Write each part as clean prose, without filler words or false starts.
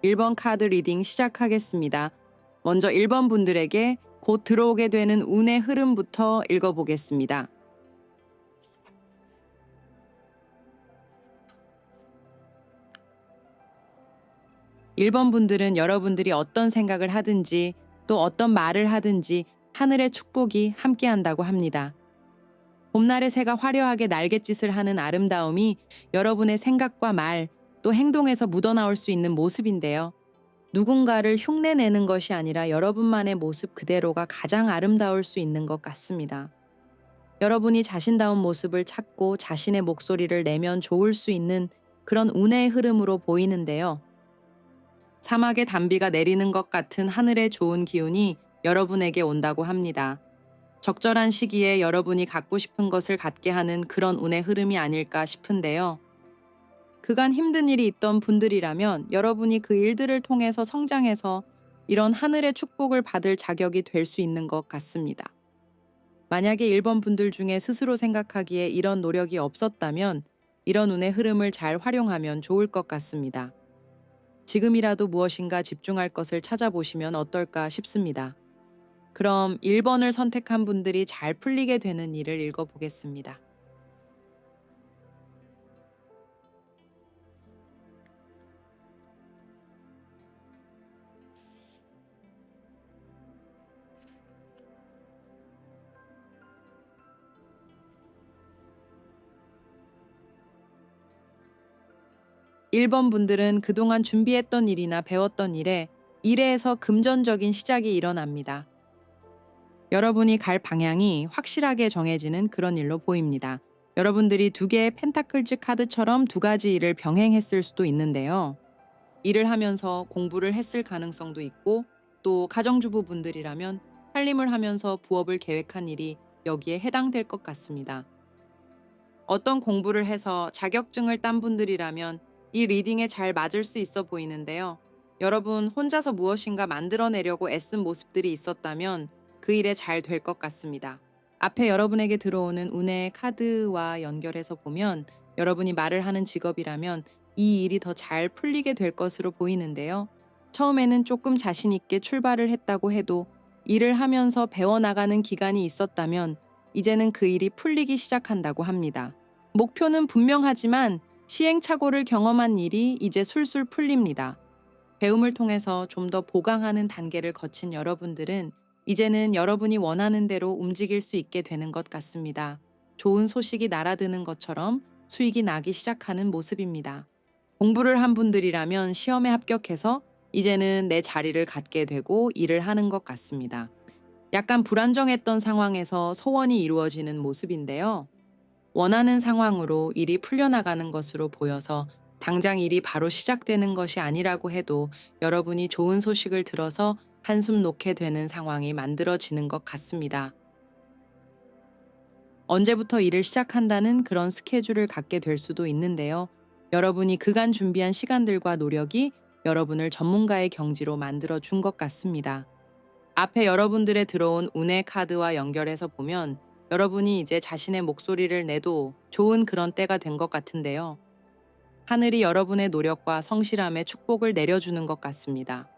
1번 카드 리딩 시작하겠습니다. 먼저 1번 분들에게 곧 들어오게 되는 운의 흐름부터 읽어보겠습니다. 1번 분들은 여러분들이 어떤 생각을 하든지 또 어떤 말을 하든지 하늘의 축복이 함께한다고 합니다. 봄날의 새가 화려하게 날갯짓을 하는 아름다움이 여러분의 생각과 말, 또 행동에서 묻어나올 수 있는 모습인데요. 누군가를 흉내내는 것이 아니라 여러분만의 모습 그대로가 가장 아름다울 수 있는 것 같습니다. 여러분이 자신다운 모습을 찾고 자신의 목소리를 내면 좋을 수 있는 그런 운의 흐름으로 보이는데요. 사막의 단비가 내리는 것 같은 하늘의 좋은 기운이 여러분에게 온다고 합니다. 적절한 시기에 여러분이 갖고 싶은 것을 갖게 하는 그런 운의 흐름이 아닐까 싶은데요. 그간 힘든 일이 있던 분들이라면 여러분이 그 일들을 통해서 성장해서 이런 하늘의 축복을 받을 자격이 될 수 있는 것 같습니다. 만약에 1번 분들 중에 스스로 생각하기에 이런 노력이 없었다면 이런 운의 흐름을 잘 활용하면 좋을 것 같습니다. 지금이라도 무엇인가 집중할 것을 찾아보시면 어떨까 싶습니다. 그럼 1번을 선택한 분들이 잘 풀리게 되는 일을 읽어보겠습니다. 1번 분들은 그동안 준비했던 일이나 배웠던 일에서 금전적인 시작이 일어납니다. 여러분이 갈 방향이 확실하게 정해지는 그런 일로 보입니다. 여러분들이 두 개의 펜타클즈 카드처럼 두 가지 일을 병행했을 수도 있는데요. 일을 하면서 공부를 했을 가능성도 있고 또 가정주부 분들이라면 살림을 하면서 부업을 계획한 일이 여기에 해당될 것 같습니다. 어떤 공부를 해서 자격증을 딴 분들이라면 이 리딩에 잘 맞을 수 있어 보이는데요. 여러분 혼자서 무엇인가 만들어내려고 애쓴 모습들이 있었다면 그 일에 잘 될 것 같습니다. 앞에 여러분에게 들어오는 운의 카드와 연결해서 보면 여러분이 말을 하는 직업이라면 이 일이 더 잘 풀리게 될 것으로 보이는데요. 처음에는 조금 자신 있게 출발을 했다고 해도 일을 하면서 배워나가는 기간이 있었다면 이제는 그 일이 풀리기 시작한다고 합니다. 목표는 분명하지만 시행착오를 경험한 일이 이제 술술 풀립니다. 배움을 통해서 좀 더 보강하는 단계를 거친 여러분들은 이제는 여러분이 원하는 대로 움직일 수 있게 되는 것 같습니다. 좋은 소식이 날아드는 것처럼 수익이 나기 시작하는 모습입니다. 공부를 한 분들이라면 시험에 합격해서 이제는 내 자리를 갖게 되고 일을 하는 것 같습니다. 약간 불안정했던 상황에서 소원이 이루어지는 모습인데요. 원하는 상황으로 일이 풀려나가는 것으로 보여서 당장 일이 바로 시작되는 것이 아니라고 해도 여러분이 좋은 소식을 들어서 한숨 놓게 되는 상황이 만들어지는 것 같습니다. 언제부터 일을 시작한다는 그런 스케줄을 갖게 될 수도 있는데요. 여러분이 그간 준비한 시간들과 노력이 여러분을 전문가의 경지로 만들어 준 것 같습니다. 앞에 여러분들의 들어온 운의 카드와 연결해서 보면 여러분이 이제 자신의 목소리를 내도 좋은 그런 때가 된 것 같은데요. 하늘이 여러분의 노력과 성실함에 축복을 내려주는 것 같습니다.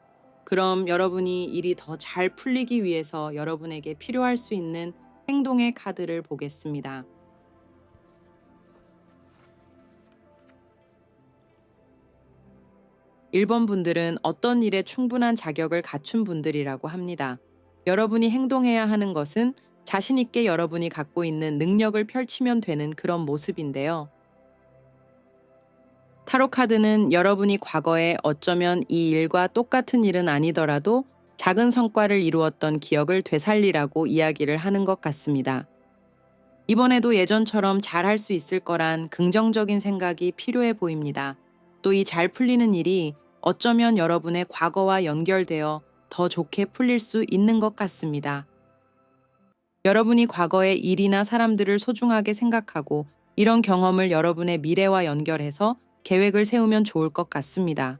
그럼 여러분이 일이 더 잘 풀리기 위해서 여러분에게 필요할 수 있는 행동의 카드를 보겠습니다. 1번 분들은 어떤 일에 충분한 자격을 갖춘 분들이라고 합니다. 여러분이 행동해야 하는 것은 자신 있게 여러분이 갖고 있는 능력을 펼치면 되는 그런 모습인데요. 타로 카드는 여러분이 과거에 어쩌면 이 일과 똑같은 일은 아니더라도 작은 성과를 이루었던 기억을 되살리라고 이야기를 하는 것 같습니다. 이번에도 예전처럼 잘할 수 있을 거란 긍정적인 생각이 필요해 보입니다. 또 이 잘 풀리는 일이 어쩌면 여러분의 과거와 연결되어 더 좋게 풀릴 수 있는 것 같습니다. 여러분이 과거의 일이나 사람들을 소중하게 생각하고 이런 경험을 여러분의 미래와 연결해서 계획을 세우면 좋을 것 같습니다.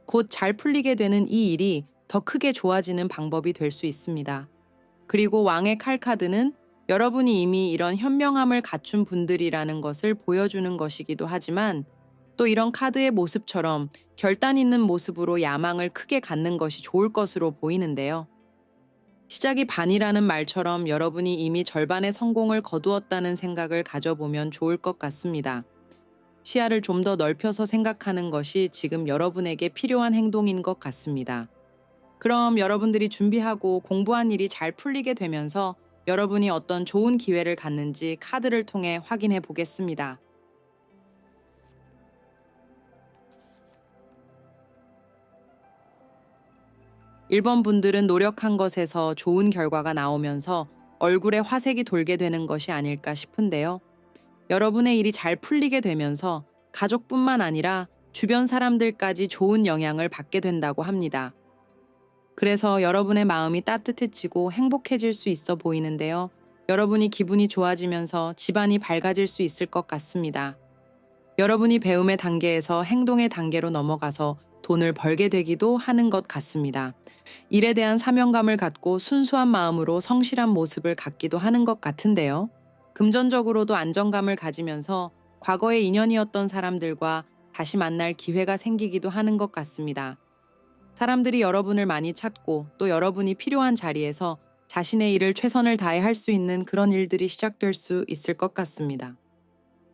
곧 잘 풀리게 되는 이 일이 더 크게 좋아지는 방법이 될 수 있습니다. 그리고 왕의 칼 카드는 여러분이 이미 이런 현명함을 갖춘 분들이라는 것을 보여주는 것이기도 하지만 또 이런 카드의 모습처럼 결단 있는 모습으로 야망을 크게 갖는 것이 좋을 것으로 보이는데요. 시작이 반이라는 말처럼 여러분이 이미 절반의 성공을 거두었다는 생각을 가져보면 좋을 것 같습니다. 시야를 좀 더 넓혀서 생각하는 것이 지금 여러분에게 필요한 행동인 것 같습니다. 그럼 여러분들이 준비하고 공부한 일이 잘 풀리게 되면서 여러분이 어떤 좋은 기회를 갖는지 카드를 통해 확인해 보겠습니다. 1번 분들은 노력한 것에서 좋은 결과가 나오면서 얼굴에 화색이 돌게 되는 것이 아닐까 싶은데요. 여러분의 일이 잘 풀리게 되면서 가족뿐만 아니라 주변 사람들까지 좋은 영향을 받게 된다고 합니다. 그래서 여러분의 마음이 따뜻해지고 행복해질 수 있어 보이는데요. 여러분이 기분이 좋아지면서 집안이 밝아질 수 있을 것 같습니다. 여러분이 배움의 단계에서 행동의 단계로 넘어가서 돈을 벌게 되기도 하는 것 같습니다. 일에 대한 사명감을 갖고 순수한 마음으로 성실한 모습을 갖기도 하는 것 같은데요. 금전적으로도 안정감을 가지면서 과거의 인연이었던 사람들과 다시 만날 기회가 생기기도 하는 것 같습니다. 사람들이 여러분을 많이 찾고 또 여러분이 필요한 자리에서 자신의 일을 최선을 다해 할 수 있는 그런 일들이 시작될 수 있을 것 같습니다.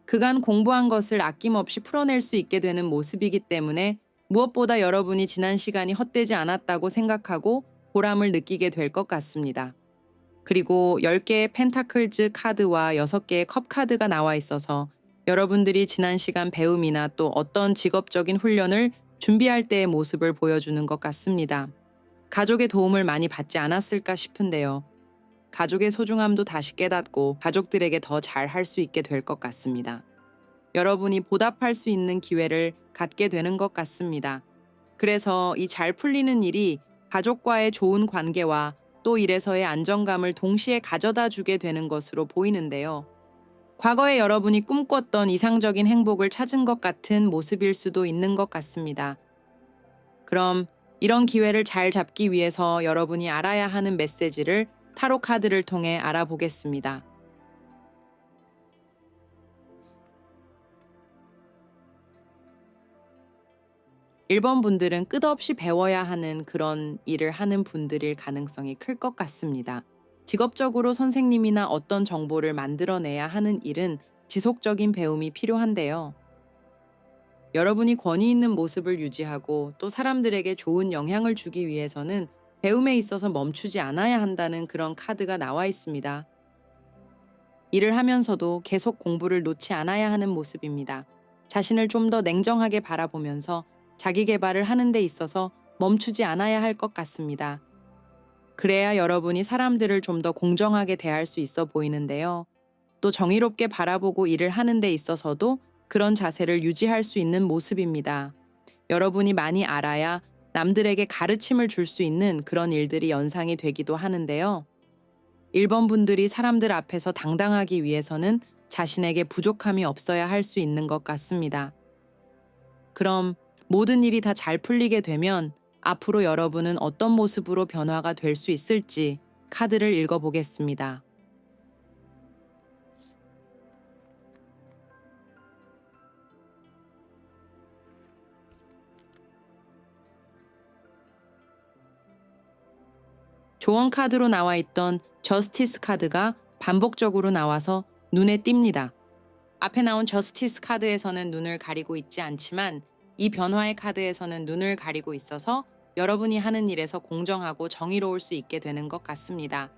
그간 공부한 것을 아낌없이 풀어낼 수 있게 되는 모습이기 때문에 무엇보다 여러분이 지난 시간이 헛되지 않았다고 생각하고 보람을 느끼게 될 것 같습니다. 그리고 10개의 펜타클즈 카드와 6개의 컵 카드가 나와 있어서 여러분들이 지난 시간 배움이나 또 어떤 직업적인 훈련을 준비할 때의 모습을 보여주는 것 같습니다. 가족의 도움을 많이 받지 않았을까 싶은데요. 가족의 소중함도 다시 깨닫고 가족들에게 더 잘 할 수 있게 될 것 같습니다. 여러분이 보답할 수 있는 기회를 갖게 되는 것 같습니다. 그래서 이 잘 풀리는 일이 가족과의 좋은 관계와 또 일에서의 안정감을 동시에 가져다 주게 되는 것으로 보이는데요. 과거에 여러분이 꿈꿨던 이상적인 행복을 찾은 것 같은 모습일 수도 있는 것 같습니다. 그럼 이런 기회를 잘 잡기 위해서 여러분이 알아야 하는 메시지를 타로 카드를 통해 알아보겠습니다. 1번 분들은 끝없이 배워야 하는 그런 일을 하는 분들일 가능성이 클 것 같습니다. 직업적으로 선생님이나 어떤 정보를 만들어내야 하는 일은 지속적인 배움이 필요한데요. 여러분이 권위 있는 모습을 유지하고 또 사람들에게 좋은 영향을 주기 위해서는 배움에 있어서 멈추지 않아야 한다는 그런 카드가 나와 있습니다. 일을 하면서도 계속 공부를 놓지 않아야 하는 모습입니다. 자신을 좀 더 냉정하게 바라보면서 자기 개발을 하는 데 있어서 멈추지 않아야 할 것 같습니다. 그래야 여러분이 사람들을 좀 더 공정하게 대할 수 있어 보이는데요. 또 정의롭게 바라보고 일을 하는 데 있어서도 그런 자세를 유지할 수 있는 모습입니다. 여러분이 많이 알아야 남들에게 가르침을 줄 수 있는 그런 일들이 연상이 되기도 하는데요. 1번 분들이 사람들 앞에서 당당하기 위해서는 자신에게 부족함이 없어야 할 수 있는 것 같습니다. 그럼 모든 일이 다 잘 풀리게 되면 앞으로 여러분은 어떤 모습으로 변화가 될 수 있을지 카드를 읽어보겠습니다. 조언 카드로 나와 있던 저스티스 카드가 반복적으로 나와서 눈에 띕니다. 앞에 나온 저스티스 카드에서는 눈을 가리고 있지 않지만 이 변화의 카드에서는 눈을 가리고 있어서 여러분이 하는 일에서 공정하고 정의로울 수 있게 되는 것 같습니다.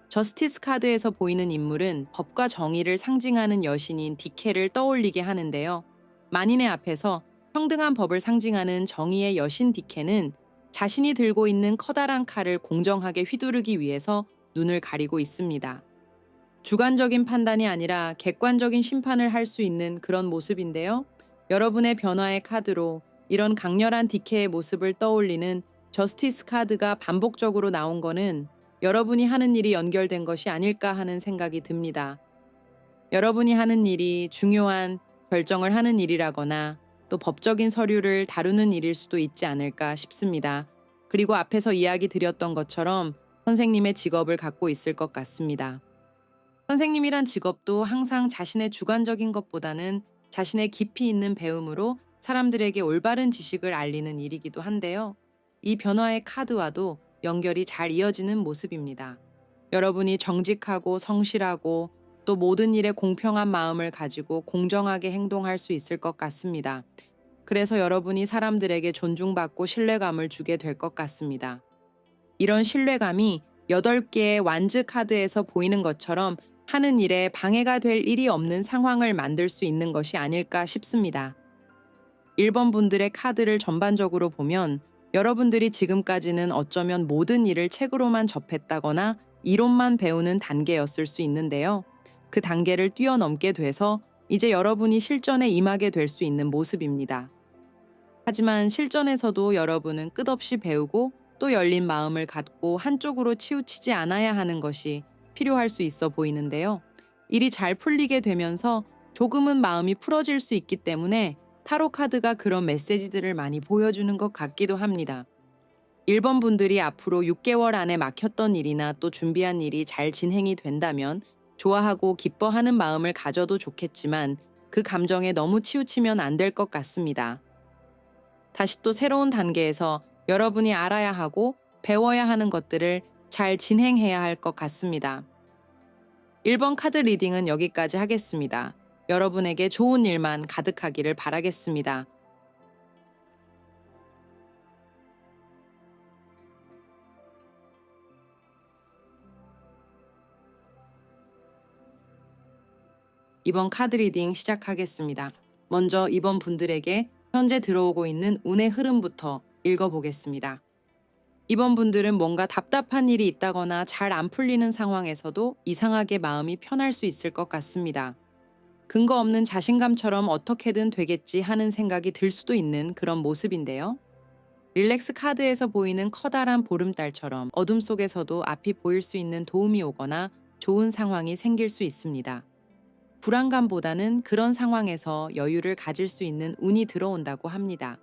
저스티스 카드에서 보이는 인물은 법과 정의를 상징하는 여신인 디케를 떠올리게 하는데요. 만인의 앞에서 평등한 법을 상징하는 정의의 여신 디케는 자신이 들고 있는 커다란 칼을 공정하게 휘두르기 위해서 눈을 가리고 있습니다. 주관적인 판단이 아니라 객관적인 심판을 할 수 있는 그런 모습인데요. 여러분의 변화의 카드로 이런 강렬한 디케의 모습을 떠올리는 저스티스 카드가 반복적으로 나온 거는 여러분이 하는 일이 연결된 것이 아닐까 하는 생각이 듭니다. 여러분이 하는 일이 중요한 결정을 하는 일이라거나 또 법적인 서류를 다루는 일일 수도 있지 않을까 싶습니다. 그리고 앞에서 이야기 드렸던 것처럼 선생님의 직업을 갖고 있을 것 같습니다. 선생님이란 직업도 항상 자신의 주관적인 것보다는 자신의 깊이 있는 배움으로 사람들에게 올바른 지식을 알리는 일이기도 한데요. 이 변화의 카드와도 연결이 잘 이어지는 모습입니다. 여러분이 정직하고 성실하고 또 모든 일에 공평한 마음을 가지고 공정하게 행동할 수 있을 것 같습니다. 그래서 여러분이 사람들에게 존중받고 신뢰감을 주게 될 것 같습니다. 이런 신뢰감이 8개의 완즈 카드에서 보이는 것처럼 하는 일에 방해가 될 일이 없는 상황을 만들 수 있는 것이 아닐까 싶습니다. 1번 분들의 카드를 전반적으로 보면 여러분들이 지금까지는 어쩌면 모든 일을 책으로만 접했다거나 이론만 배우는 단계였을 수 있는데요. 그 단계를 뛰어넘게 돼서 이제 여러분이 실전에 임하게 될 수 있는 모습입니다. 하지만 실전에서도 여러분은 끝없이 배우고 또 열린 마음을 갖고 한쪽으로 치우치지 않아야 하는 것이 필요할 수 있어 보이는데요. 일이 잘 풀리게 되면서 조금은 마음이 풀어질 수 있기 때문에 타로 카드가 그런 메시지들을 많이 보여주는 것 같기도 합니다. 1번 분들이 앞으로 6개월 안에 막혔던 일이나 또 준비한 일이 잘 진행이 된다면 좋아하고 기뻐하는 마음을 가져도 좋겠지만 그 감정에 너무 치우치면 안 될 것 같습니다. 다시 또 새로운 단계에서 여러분이 알아야 하고 배워야 하는 것들을 잘 진행해야 할 것 같습니다. 1번 카드 리딩은 여기까지 하겠습니다. 여러분에게 좋은 일만 가득하기를 바라겠습니다. 이번 카드 리딩 시작하겠습니다. 먼저 이번 분들에게 현재 들어오고 있는 운의 흐름부터 읽어보겠습니다. 이번 분들은 뭔가 답답한 일이 있다거나 잘 안 풀리는 상황에서도 이상하게 마음이 편할 수 있을 것 같습니다. 근거 없는 자신감처럼 어떻게든 되겠지 하는 생각이 들 수도 있는 그런 모습인데요. 릴렉스 카드에서 보이는 커다란 보름달처럼 어둠 속에서도 앞이 보일 수 있는 도움이 오거나 좋은 상황이 생길 수 있습니다. 불안감보다는 그런 상황에서 여유를 가질 수 있는 운이 들어온다고 합니다.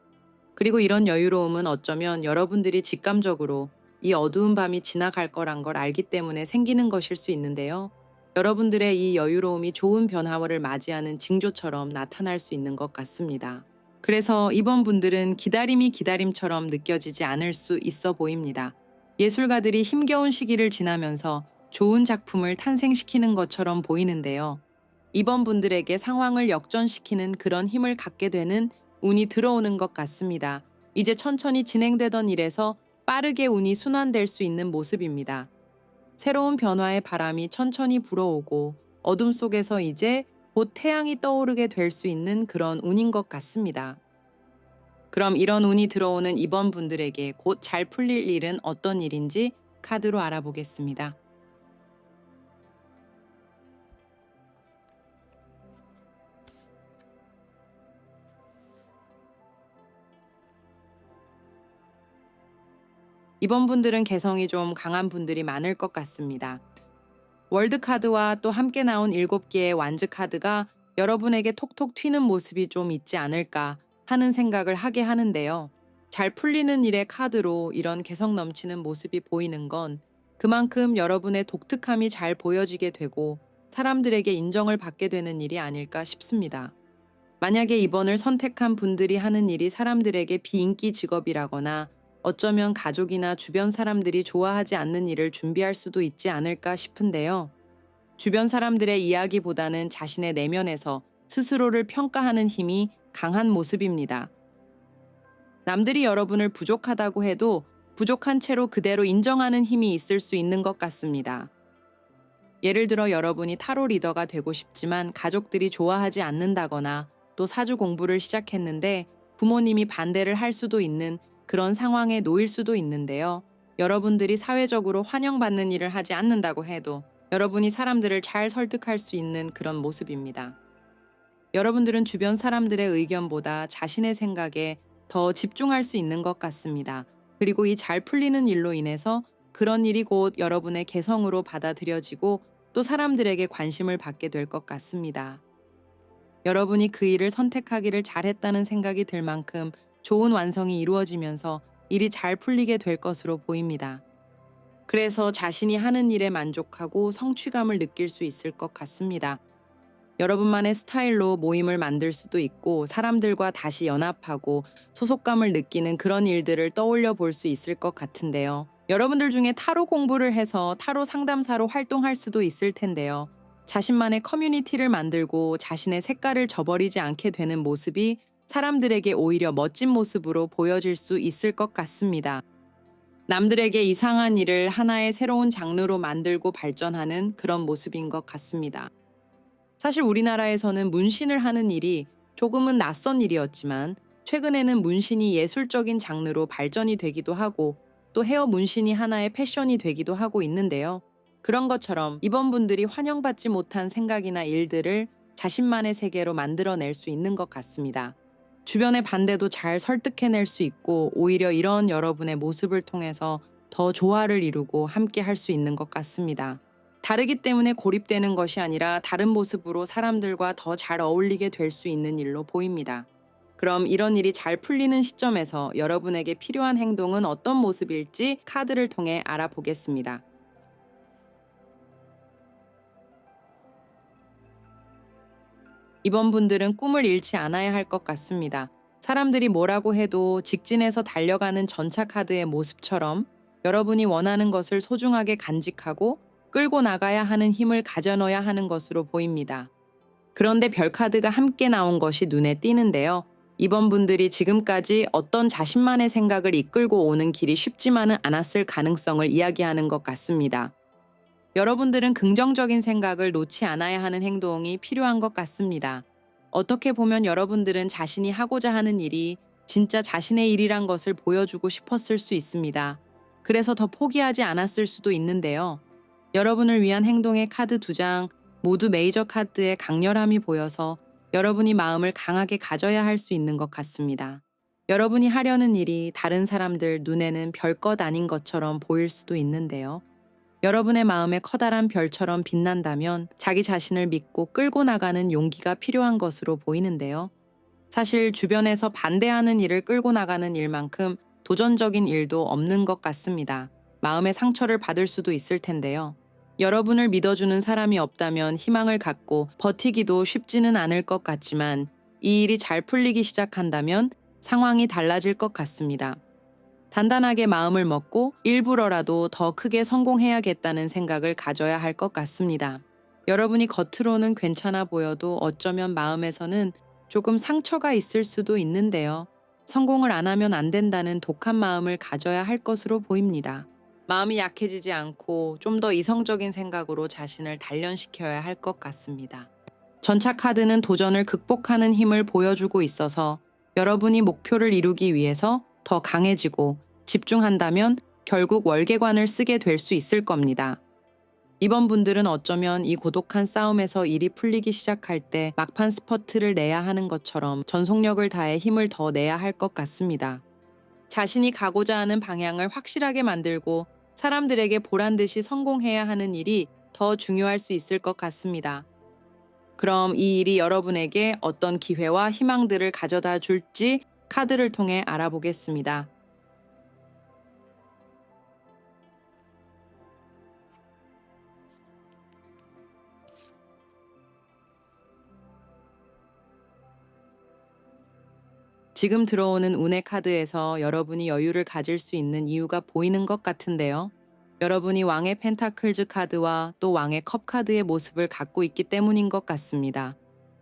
그리고 이런 여유로움은 어쩌면 여러분들이 직감적으로 이 어두운 밤이 지나갈 거란 걸 알기 때문에 생기는 것일 수 있는데요. 여러분들의 이 여유로움이 좋은 변화를 맞이하는 징조처럼 나타날 수 있는 것 같습니다. 그래서 이번 분들은 기다림이 기다림처럼 느껴지지 않을 수 있어 보입니다. 예술가들이 힘겨운 시기를 지나면서 좋은 작품을 탄생시키는 것처럼 보이는데요. 이번 분들에게 상황을 역전시키는 그런 힘을 갖게 되는 운이 들어오는 것 같습니다. 이제 천천히 진행되던 일에서 빠르게 운이 순환될 수 있는 모습입니다. 새로운 변화의 바람이 천천히 불어오고 어둠 속에서 이제 곧 태양이 떠오르게 될 수 있는 그런 운인 것 같습니다. 그럼 이런 운이 들어오는 이번 분들에게 곧 잘 풀릴 일은 어떤 일인지 카드로 알아보겠습니다. 이번 분들은 개성이 좀 강한 분들이 많을 것 같습니다. 월드 카드와 또 함께 나온 7개의 완즈 카드가 여러분에게 톡톡 튀는 모습이 좀 있지 않을까 하는 생각을 하게 하는데요. 잘 풀리는 일의 카드로 이런 개성 넘치는 모습이 보이는 건 그만큼 여러분의 독특함이 잘 보여지게 되고 사람들에게 인정을 받게 되는 일이 아닐까 싶습니다. 만약에 이번을 선택한 분들이 하는 일이 사람들에게 비인기 직업이라거나 어쩌면 가족이나 주변 사람들이 좋아하지 않는 일을 준비할 수도 있지 않을까 싶은데요. 주변 사람들의 이야기보다는 자신의 내면에서 스스로를 평가하는 힘이 강한 모습입니다. 남들이 여러분을 부족하다고 해도 부족한 채로 그대로 인정하는 힘이 있을 수 있는 것 같습니다. 예를 들어 여러분이 타로 리더가 되고 싶지만 가족들이 좋아하지 않는다거나 또 사주 공부를 시작했는데 부모님이 반대를 할 수도 있는 그런 상황에 놓일 수도 있는데요. 여러분들이 사회적으로 환영받는 일을 하지 않는다고 해도 여러분이 사람들을 잘 설득할 수 있는 그런 모습입니다. 여러분들은 주변 사람들의 의견보다 자신의 생각에 더 집중할 수 있는 것 같습니다. 그리고 이 잘 풀리는 일로 인해서 그런 일이 곧 여러분의 개성으로 받아들여지고 또 사람들에게 관심을 받게 될 것 같습니다. 여러분이 그 일을 선택하기를 잘했다는 생각이 들 만큼 좋은 완성이 이루어지면서 일이 잘 풀리게 될 것으로 보입니다. 그래서 자신이 하는 일에 만족하고 성취감을 느낄 수 있을 것 같습니다. 여러분만의 스타일로 모임을 만들 수도 있고 사람들과 다시 연합하고 소속감을 느끼는 그런 일들을 떠올려 볼 수 있을 것 같은데요. 여러분들 중에 타로 공부를 해서 타로 상담사로 활동할 수도 있을 텐데요. 자신만의 커뮤니티를 만들고 자신의 색깔을 저버리지 않게 되는 모습이 사람들에게 오히려 멋진 모습으로 보여질 수 있을 것 같습니다. 남들에게 이상한 일을 하나의 새로운 장르로 만들고 발전하는 그런 모습인 것 같습니다. 사실 우리나라에서는 문신을 하는 일이 조금은 낯선 일이었지만 최근에는 문신이 예술적인 장르로 발전이 되기도 하고 또 헤어 문신이 하나의 패션이 되기도 하고 있는데요. 그런 것처럼 이번 분들이 환영받지 못한 생각이나 일들을 자신만의 세계로 만들어낼 수 있는 것 같습니다. 주변의 반대도 잘 설득해낼 수 있고 오히려 이런 여러분의 모습을 통해서 더 조화를 이루고 함께 할 수 있는 것 같습니다. 다르기 때문에 고립되는 것이 아니라 다른 모습으로 사람들과 더 잘 어울리게 될 수 있는 일로 보입니다. 그럼 이런 일이 잘 풀리는 시점에서 여러분에게 필요한 행동은 어떤 모습일지 카드를 통해 알아보겠습니다. 이번 분들은 꿈을 잃지 않아야 할 것 같습니다. 사람들이 뭐라고 해도 직진해서 달려가는 전차 카드의 모습처럼 여러분이 원하는 것을 소중하게 간직하고 끌고 나가야 하는 힘을 가져넣어야 하는 것으로 보입니다. 그런데 별 카드가 함께 나온 것이 눈에 띄는데요. 이번 분들이 지금까지 어떤 자신만의 생각을 이끌고 오는 길이 쉽지만은 않았을 가능성을 이야기하는 것 같습니다. 여러분들은 긍정적인 생각을 놓지 않아야 하는 행동이 필요한 것 같습니다. 어떻게 보면 여러분들은 자신이 하고자 하는 일이 진짜 자신의 일이란 것을 보여주고 싶었을 수 있습니다. 그래서 더 포기하지 않았을 수도 있는데요. 여러분을 위한 행동의 카드 2장 모두 메이저 카드의 강렬함이 보여서 여러분이 마음을 강하게 가져야 할 수 있는 것 같습니다. 여러분이 하려는 일이 다른 사람들 눈에는 별것 아닌 것처럼 보일 수도 있는데요. 여러분의 마음에 커다란 별처럼 빛난다면 자기 자신을 믿고 끌고 나가는 용기가 필요한 것으로 보이는데요. 사실 주변에서 반대하는 일을 끌고 나가는 일만큼 도전적인 일도 없는 것 같습니다. 마음의 상처를 받을 수도 있을 텐데요. 여러분을 믿어주는 사람이 없다면 희망을 갖고 버티기도 쉽지는 않을 것 같지만 이 일이 잘 풀리기 시작한다면 상황이 달라질 것 같습니다. 단단하게 마음을 먹고 일부러라도 더 크게 성공해야겠다는 생각을 가져야 할 것 같습니다. 여러분이 겉으로는 괜찮아 보여도 어쩌면 마음에서는 조금 상처가 있을 수도 있는데요. 성공을 안 하면 안 된다는 독한 마음을 가져야 할 것으로 보입니다. 마음이 약해지지 않고 좀 더 이성적인 생각으로 자신을 단련시켜야 할 것 같습니다. 전차 카드는 도전을 극복하는 힘을 보여주고 있어서 여러분이 목표를 이루기 위해서 더 강해지고 집중한다면 결국 월계관을 쓰게 될 수 있을 겁니다. 이번 분들은 어쩌면 이 고독한 싸움에서 일이 풀리기 시작할 때 막판 스퍼트를 내야 하는 것처럼 전속력을 다해 힘을 더 내야 할 것 같습니다. 자신이 가고자 하는 방향을 확실하게 만들고 사람들에게 보란 듯이 성공해야 하는 일이 더 중요할 수 있을 것 같습니다. 그럼 이 일이 여러분에게 어떤 기회와 희망들을 가져다 줄지 카드를 통해 알아보겠습니다. 지금 들어오는 운의 카드에서 여러분이 여유를 가질 수 있는 이유가 보이는 것 같은데요. 여러분이 왕의 펜타클즈 카드와 또 왕의 컵 카드의 모습을 갖고 있기 때문인 것 같습니다.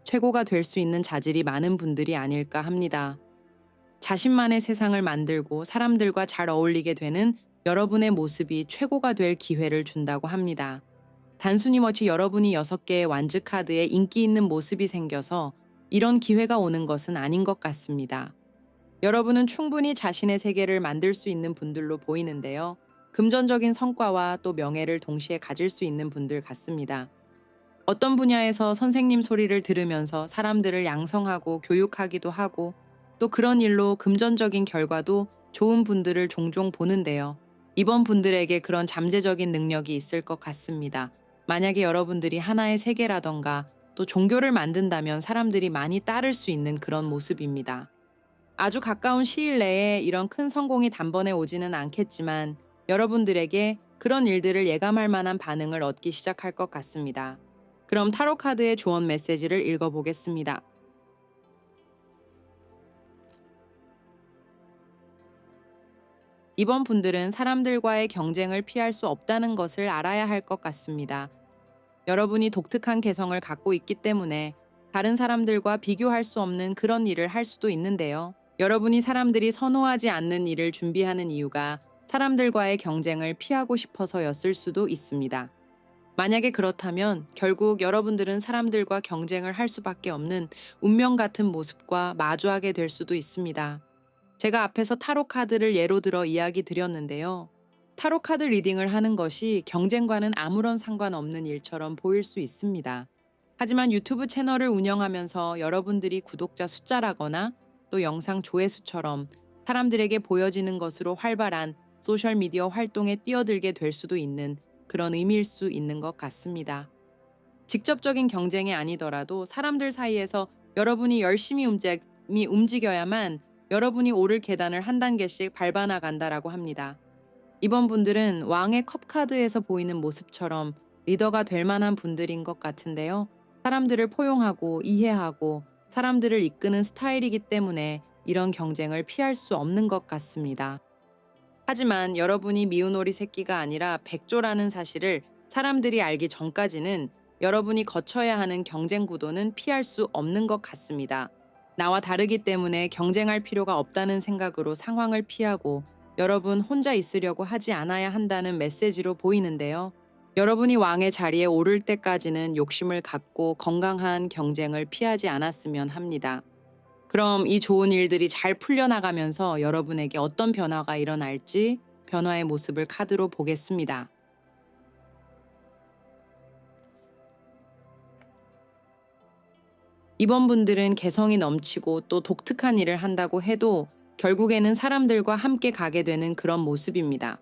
최고가 될 수 있는 자질이 많은 분들이 아닐까 합니다. 자신만의 세상을 만들고 사람들과 잘 어울리게 되는 여러분의 모습이 최고가 될 기회를 준다고 합니다. 단순히 마치 여러분이 6개의 완즈 카드에 인기 있는 모습이 생겨서 이런 기회가 오는 것은 아닌 것 같습니다. 여러분은 충분히 자신의 세계를 만들 수 있는 분들로 보이는데요. 금전적인 성과와 또 명예를 동시에 가질 수 있는 분들 같습니다. 어떤 분야에서 선생님 소리를 들으면서 사람들을 양성하고 교육하기도 하고 또 그런 일로 금전적인 결과도 좋은 분들을 종종 보는데요. 이번 분들에게 그런 잠재적인 능력이 있을 것 같습니다. 만약에 여러분들이 하나의 세계라던가 또 종교를 만든다면 사람들이 많이 따를 수 있는 그런 모습입니다. 아주 가까운 시일 내에 이런 큰 성공이 단번에 오지는 않겠지만 여러분들에게 그런 일들을 예감할 만한 반응을 얻기 시작할 것 같습니다. 그럼 타로 카드의 조언 메시지를 읽어보겠습니다. 이번 분들은 사람들과의 경쟁을 피할 수 없다는 것을 알아야 할 것 같습니다. 여러분이 독특한 개성을 갖고 있기 때문에 다른 사람들과 비교할 수 없는 그런 일을 할 수도 있는데요. 여러분이 사람들이 선호하지 않는 일을 준비하는 이유가 사람들과의 경쟁을 피하고 싶어서였을 수도 있습니다. 만약에 그렇다면 결국 여러분들은 사람들과 경쟁을 할 수밖에 없는 운명 같은 모습과 마주하게 될 수도 있습니다. 제가 앞에서 타로 카드를 예로 들어 이야기 드렸는데요. 타로 카드 리딩을 하는 것이 경쟁과는 아무런 상관없는 일처럼 보일 수 있습니다. 하지만 유튜브 채널을 운영하면서 여러분들이 구독자 숫자라거나 또 영상 조회수처럼 사람들에게 보여지는 것으로 활발한 소셜미디어 활동에 뛰어들게 될 수도 있는 그런 의미일 수 있는 것 같습니다. 직접적인 경쟁이 아니더라도 사람들 사이에서 여러분이 열심히 움직여야만 여러분이 오를 계단을 한 단계씩 밟아 나간다라고 합니다. 이번 분들은 왕의 컵 카드에서 보이는 모습처럼 리더가 될 만한 분들인 것 같은데요. 사람들을 포용하고 이해하고 사람들을 이끄는 스타일이기 때문에 이런 경쟁을 피할 수 없는 것 같습니다. 하지만 여러분이 미운오리 새끼가 아니라 백조라는 사실을 사람들이 알기 전까지는 여러분이 거쳐야 하는 경쟁 구도는 피할 수 없는 것 같습니다. 나와 다르기 때문에 경쟁할 필요가 없다는 생각으로 상황을 피하고 여러분 혼자 있으려고 하지 않아야 한다는 메시지로 보이는데요. 여러분이 왕의 자리에 오를 때까지는 욕심을 갖고 건강한 경쟁을 피하지 않았으면 합니다. 그럼 이 좋은 일들이 잘 풀려나가면서 여러분에게 어떤 변화가 일어날지 변화의 모습을 카드로 보겠습니다. 이번 분들은 개성이 넘치고 또 독특한 일을 한다고 해도 결국에는 사람들과 함께 가게 되는 그런 모습입니다.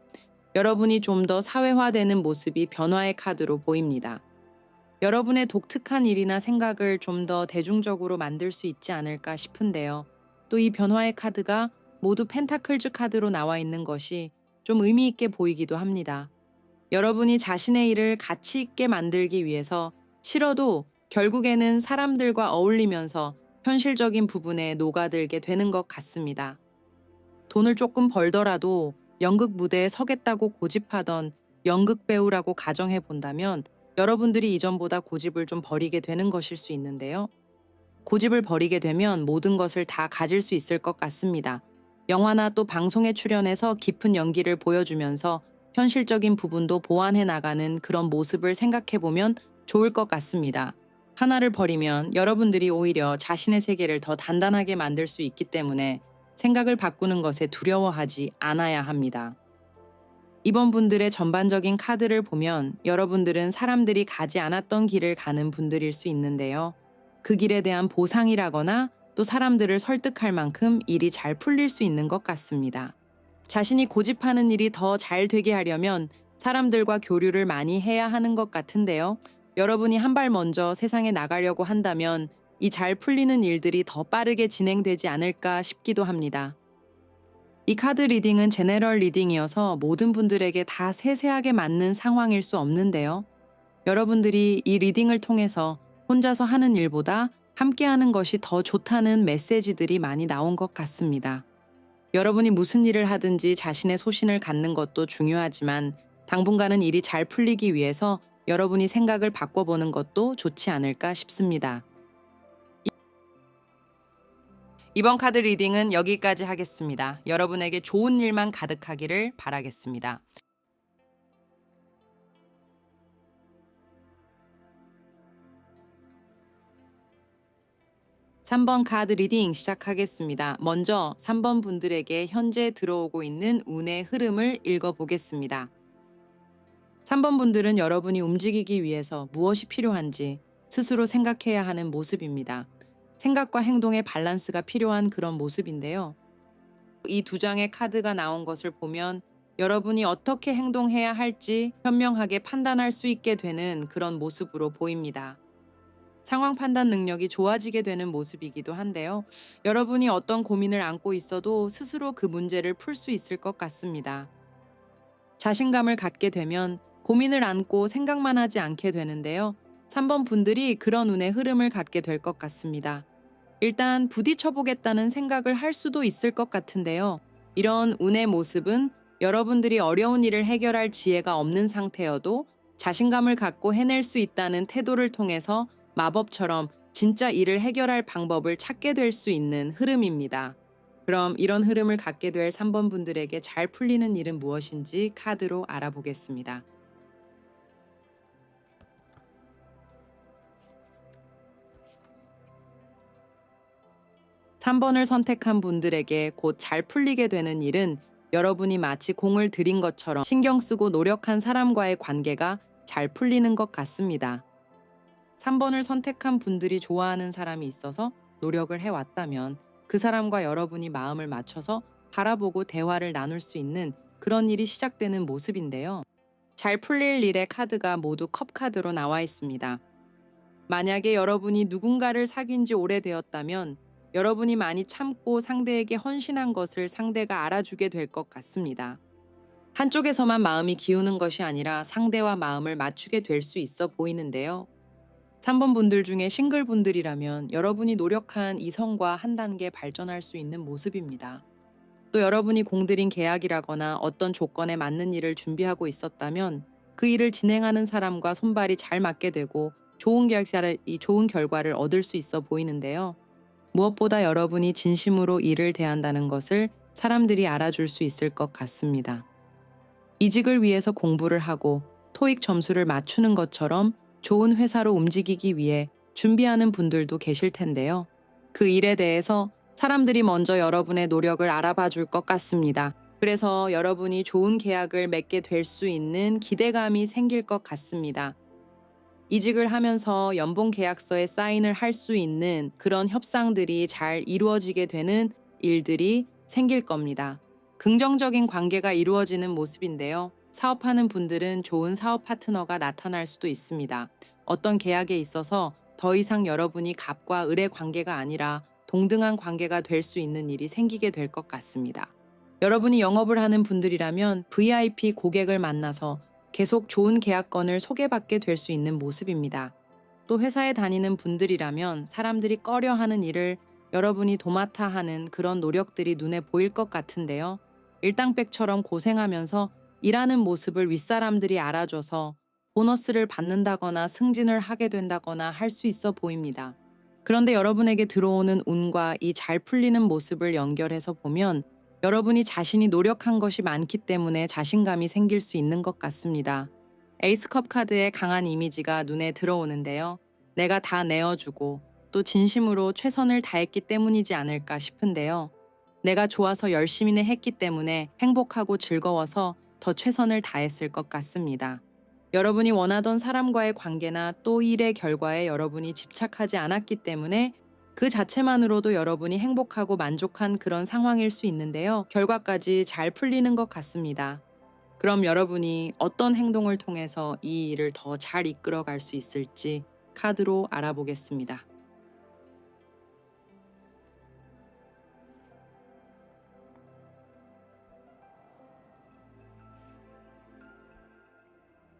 여러분이 좀 더 사회화되는 모습이 변화의 카드로 보입니다. 여러분의 독특한 일이나 생각을 좀 더 대중적으로 만들 수 있지 않을까 싶은데요. 또 이 변화의 카드가 모두 펜타클즈 카드로 나와 있는 것이 좀 의미 있게 보이기도 합니다. 여러분이 자신의 일을 가치 있게 만들기 위해서 싫어도 결국에는 사람들과 어울리면서 현실적인 부분에 녹아들게 되는 것 같습니다. 돈을 조금 벌더라도 연극 무대에 서겠다고 고집하던 연극 배우라고 가정해 본다면 여러분들이 이전보다 고집을 좀 버리게 되는 것일 수 있는데요. 고집을 버리게 되면 모든 것을 다 가질 수 있을 것 같습니다. 영화나 또 방송에 출연해서 깊은 연기를 보여주면서 현실적인 부분도 보완해 나가는 그런 모습을 생각해 보면 좋을 것 같습니다. 하나를 버리면 여러분들이 오히려 자신의 세계를 더 단단하게 만들 수 있기 때문에 생각을 바꾸는 것에 두려워하지 않아야 합니다. 이번 분들의 전반적인 카드를 보면 여러분들은 사람들이 가지 않았던 길을 가는 분들일 수 있는데요. 그 길에 대한 보상이라거나 또 사람들을 설득할 만큼 일이 잘 풀릴 수 있는 것 같습니다. 자신이 고집하는 일이 더 잘 되게 하려면 사람들과 교류를 많이 해야 하는 것 같은데요. 여러분이 한 발 먼저 세상에 나가려고 한다면 이 잘 풀리는 일들이 더 빠르게 진행되지 않을까 싶기도 합니다. 이 카드 리딩은 제네럴 리딩이어서 모든 분들에게 다 세세하게 맞는 상황일 수 없는데요. 여러분들이 이 리딩을 통해서 혼자서 하는 일보다 함께하는 것이 더 좋다는 메시지들이 많이 나온 것 같습니다. 여러분이 무슨 일을 하든지 자신의 소신을 갖는 것도 중요하지만 당분간은 일이 잘 풀리기 위해서 여러분이 생각을 바꿔보는 것도 좋지 않을까 싶습니다. 이번 카드 리딩은 여기까지 하겠습니다. 여러분에게 좋은 일만 가득하기를 바라겠습니다. 3번 카드 리딩 시작하겠습니다. 먼저 3번 분들에게 현재 들어오고 있는 운의 흐름을 읽어보겠습니다. 3번 분들은 여러분이 움직이기 위해서 무엇이 필요한지 스스로 생각해야 하는 모습입니다. 생각과 행동의 밸런스가 필요한 그런 모습인데요. 이 두 장의 카드가 나온 것을 보면 여러분이 어떻게 행동해야 할지 현명하게 판단할 수 있게 되는 그런 모습으로 보입니다. 상황 판단 능력이 좋아지게 되는 모습이기도 한데요. 여러분이 어떤 고민을 안고 있어도 스스로 그 문제를 풀 수 있을 것 같습니다. 자신감을 갖게 되면 고민을 안고 생각만 하지 않게 되는데요. 3번 분들이 그런 운의 흐름을 갖게 될 것 같습니다. 일단 부딪혀보겠다는 생각을 할 수도 있을 것 같은데요. 이런 운의 모습은 여러분들이 어려운 일을 해결할 지혜가 없는 상태여도 자신감을 갖고 해낼 수 있다는 태도를 통해서 마법처럼 진짜 일을 해결할 방법을 찾게 될 수 있는 흐름입니다. 그럼 이런 흐름을 갖게 될 3번 분들에게 잘 풀리는 일은 무엇인지 카드로 알아보겠습니다. 3번을 선택한 분들에게 곧 잘 풀리게 되는 일은 여러분이 마치 공을 들인 것처럼 신경 쓰고 노력한 사람과의 관계가 잘 풀리는 것 같습니다. 3번을 선택한 분들이 좋아하는 사람이 있어서 노력을 해왔다면 그 사람과 여러분이 마음을 맞춰서 바라보고 대화를 나눌 수 있는 그런 일이 시작되는 모습인데요. 잘 풀릴 일의 카드가 모두 컵 카드로 나와 있습니다. 만약에 여러분이 누군가를 사귄 지 오래되었다면 여러분이 많이 참고 상대에게 헌신한 것을 상대가 알아주게 될 것 같습니다. 한쪽에서만 마음이 기우는 것이 아니라 상대와 마음을 맞추게 될 수 있어 보이는데요. 3번 분들 중에 싱글 분들이라면 여러분이 노력한 이성과 한 단계 발전할 수 있는 모습입니다. 또 여러분이 공들인 계약이라거나 어떤 조건에 맞는 일을 준비하고 있었다면 그 일을 진행하는 사람과 손발이 잘 맞게 되고 좋은 결과를 얻을 수 있어 보이는데요. 무엇보다 여러분이 진심으로 일을 대한다는 것을 사람들이 알아줄 수 있을 것 같습니다. 이직을 위해서 공부를 하고 토익 점수를 맞추는 것처럼 좋은 회사로 움직이기 위해 준비하는 분들도 계실 텐데요. 그 일에 대해서 사람들이 먼저 여러분의 노력을 알아봐 줄 것 같습니다. 그래서 여러분이 좋은 계약을 맺게 될 수 있는 기대감이 생길 것 같습니다. 이직을 하면서 연봉 계약서에 사인을 할 수 있는 그런 협상들이 잘 이루어지게 되는 일들이 생길 겁니다. 긍정적인 관계가 이루어지는 모습인데요. 사업하는 분들은 좋은 사업 파트너가 나타날 수도 있습니다. 어떤 계약에 있어서 더 이상 여러분이 갑과 을의 관계가 아니라 동등한 관계가 될 수 있는 일이 생기게 될 것 같습니다. 여러분이 영업을 하는 분들이라면 VIP 고객을 만나서 계속 좋은 계약건을 소개받게 될 수 있는 모습입니다. 또 회사에 다니는 분들이라면 사람들이 꺼려하는 일을 여러분이 도맡아 하는 그런 노력들이 눈에 보일 것 같은데요. 일당백처럼 고생하면서 일하는 모습을 윗사람들이 알아줘서 보너스를 받는다거나 승진을 하게 된다거나 할 수 있어 보입니다. 그런데 여러분에게 들어오는 운과 이 잘 풀리는 모습을 연결해서 보면 여러분이 자신이 노력한 것이 많기 때문에 자신감이 생길 수 있는 것 같습니다. 에이스컵 카드의 강한 이미지가 눈에 들어오는데요. 내가 다 내어주고 또 진심으로 최선을 다했기 때문이지 않을까 싶은데요. 내가 좋아서 열심히 했기 때문에 행복하고 즐거워서 더 최선을 다했을 것 같습니다. 여러분이 원하던 사람과의 관계나 또 일의 결과에 여러분이 집착하지 않았기 때문에 그 자체만으로도 여러분이 행복하고 만족한 그런 상황일 수 있는데요. 결과까지 잘 풀리는 것 같습니다. 그럼 여러분이 어떤 행동을 통해서 이 일을 더 잘 이끌어 갈 수 있을지 카드로 알아보겠습니다.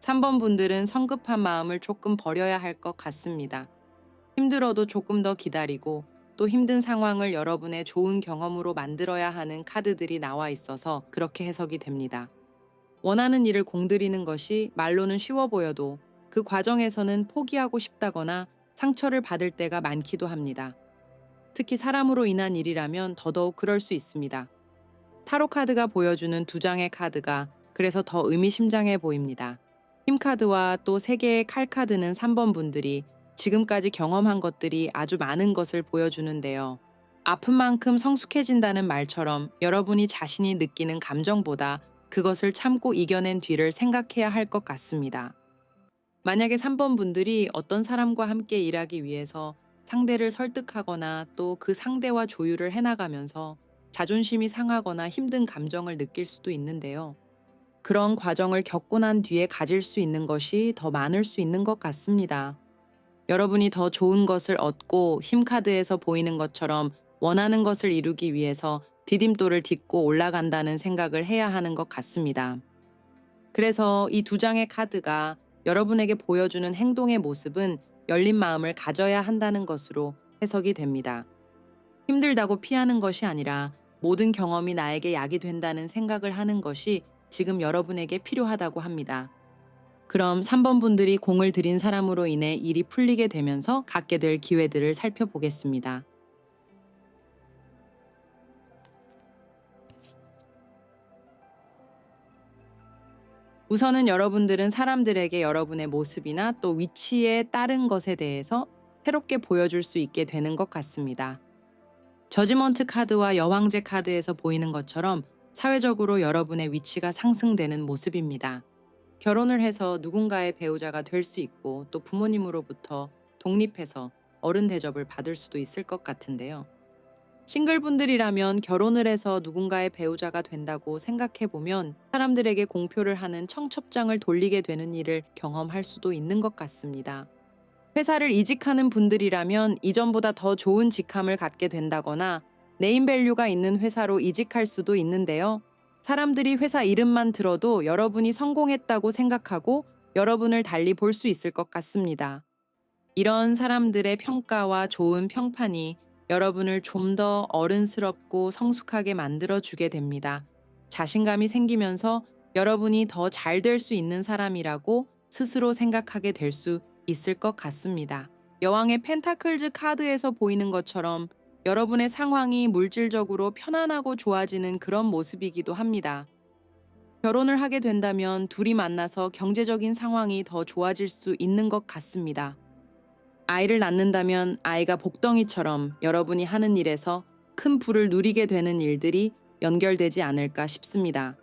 3번 분들은 성급한 마음을 조금 버려야 할 것 같습니다. 힘들어도 조금 더 기다리고 또 힘든 상황을 여러분의 좋은 경험으로 만들어야 하는 카드들이 나와 있어서 그렇게 해석이 됩니다. 원하는 일을 공들이는 것이 말로는 쉬워 보여도 그 과정에서는 포기하고 싶다거나 상처를 받을 때가 많기도 합니다. 특히 사람으로 인한 일이라면 더더욱 그럴 수 있습니다. 타로 카드가 보여주는 두 장의 카드가 그래서 더 의미심장해 보입니다. 힘 카드와 또 세 개의 칼 카드는 3번 분들이 지금까지 경험한 것들이 아주 많은 것을 보여주는데요. 아픈 만큼 성숙해진다는 말처럼 여러분이 자신이 느끼는 감정보다 그것을 참고 이겨낸 뒤를 생각해야 할 것 같습니다. 만약에 3번 분들이 어떤 사람과 함께 일하기 위해서 상대를 설득하거나 또 그 상대와 조율을 해나가면서 자존심이 상하거나 힘든 감정을 느낄 수도 있는데요. 그런 과정을 겪고 난 뒤에 가질 수 있는 것이 더 많을 수 있는 것 같습니다. 여러분이 더 좋은 것을 얻고 힘카드에서 보이는 것처럼 원하는 것을 이루기 위해서 디딤돌을 딛고 올라간다는 생각을 해야 하는 것 같습니다. 그래서 이 두 장의 카드가 여러분에게 보여주는 행동의 모습은 열린 마음을 가져야 한다는 것으로 해석이 됩니다. 힘들다고 피하는 것이 아니라 모든 경험이 나에게 약이 된다는 생각을 하는 것이 지금 여러분에게 필요하다고 합니다. 그럼 3번 분들이 공을 들인 사람으로 인해 일이 풀리게 되면서 갖게 될 기회들을 살펴보겠습니다. 우선은 여러분들은 사람들에게 여러분의 모습이나 또 위치에 따른 것에 대해서 새롭게 보여줄 수 있게 되는 것 같습니다. 저지먼트 카드와 여왕제 카드에서 보이는 것처럼 사회적으로 여러분의 위치가 상승되는 모습입니다. 결혼을 해서 누군가의 배우자가 될 수 있고 또 부모님으로부터 독립해서 어른 대접을 받을 수도 있을 것 같은데요. 싱글분들이라면 결혼을 해서 누군가의 배우자가 된다고 생각해보면 사람들에게 공표를 하는 청첩장을 돌리게 되는 일을 경험할 수도 있는 것 같습니다. 회사를 이직하는 분들이라면 이전보다 더 좋은 직함을 갖게 된다거나 네임밸류가 있는 회사로 이직할 수도 있는데요. 사람들이 회사 이름만 들어도 여러분이 성공했다고 생각하고 여러분을 달리 볼 수 있을 것 같습니다. 이런 사람들의 평가와 좋은 평판이 여러분을 좀 더 어른스럽고 성숙하게 만들어주게 됩니다. 자신감이 생기면서 여러분이 더 잘 될 수 있는 사람이라고 스스로 생각하게 될 수 있을 것 같습니다. 여왕의 펜타클즈 카드에서 보이는 것처럼 여러분의 상황이 물질적으로 편안하고 좋아지는 그런 모습이기도 합니다. 결혼을 하게 된다면 둘이 만나서 경제적인 상황이 더 좋아질 수 있는 것 같습니다. 아이를 낳는다면 아이가 복덩이처럼 여러분이 하는 일에서 큰 부를 누리게 되는 일들이 연결되지 않을까 싶습니다.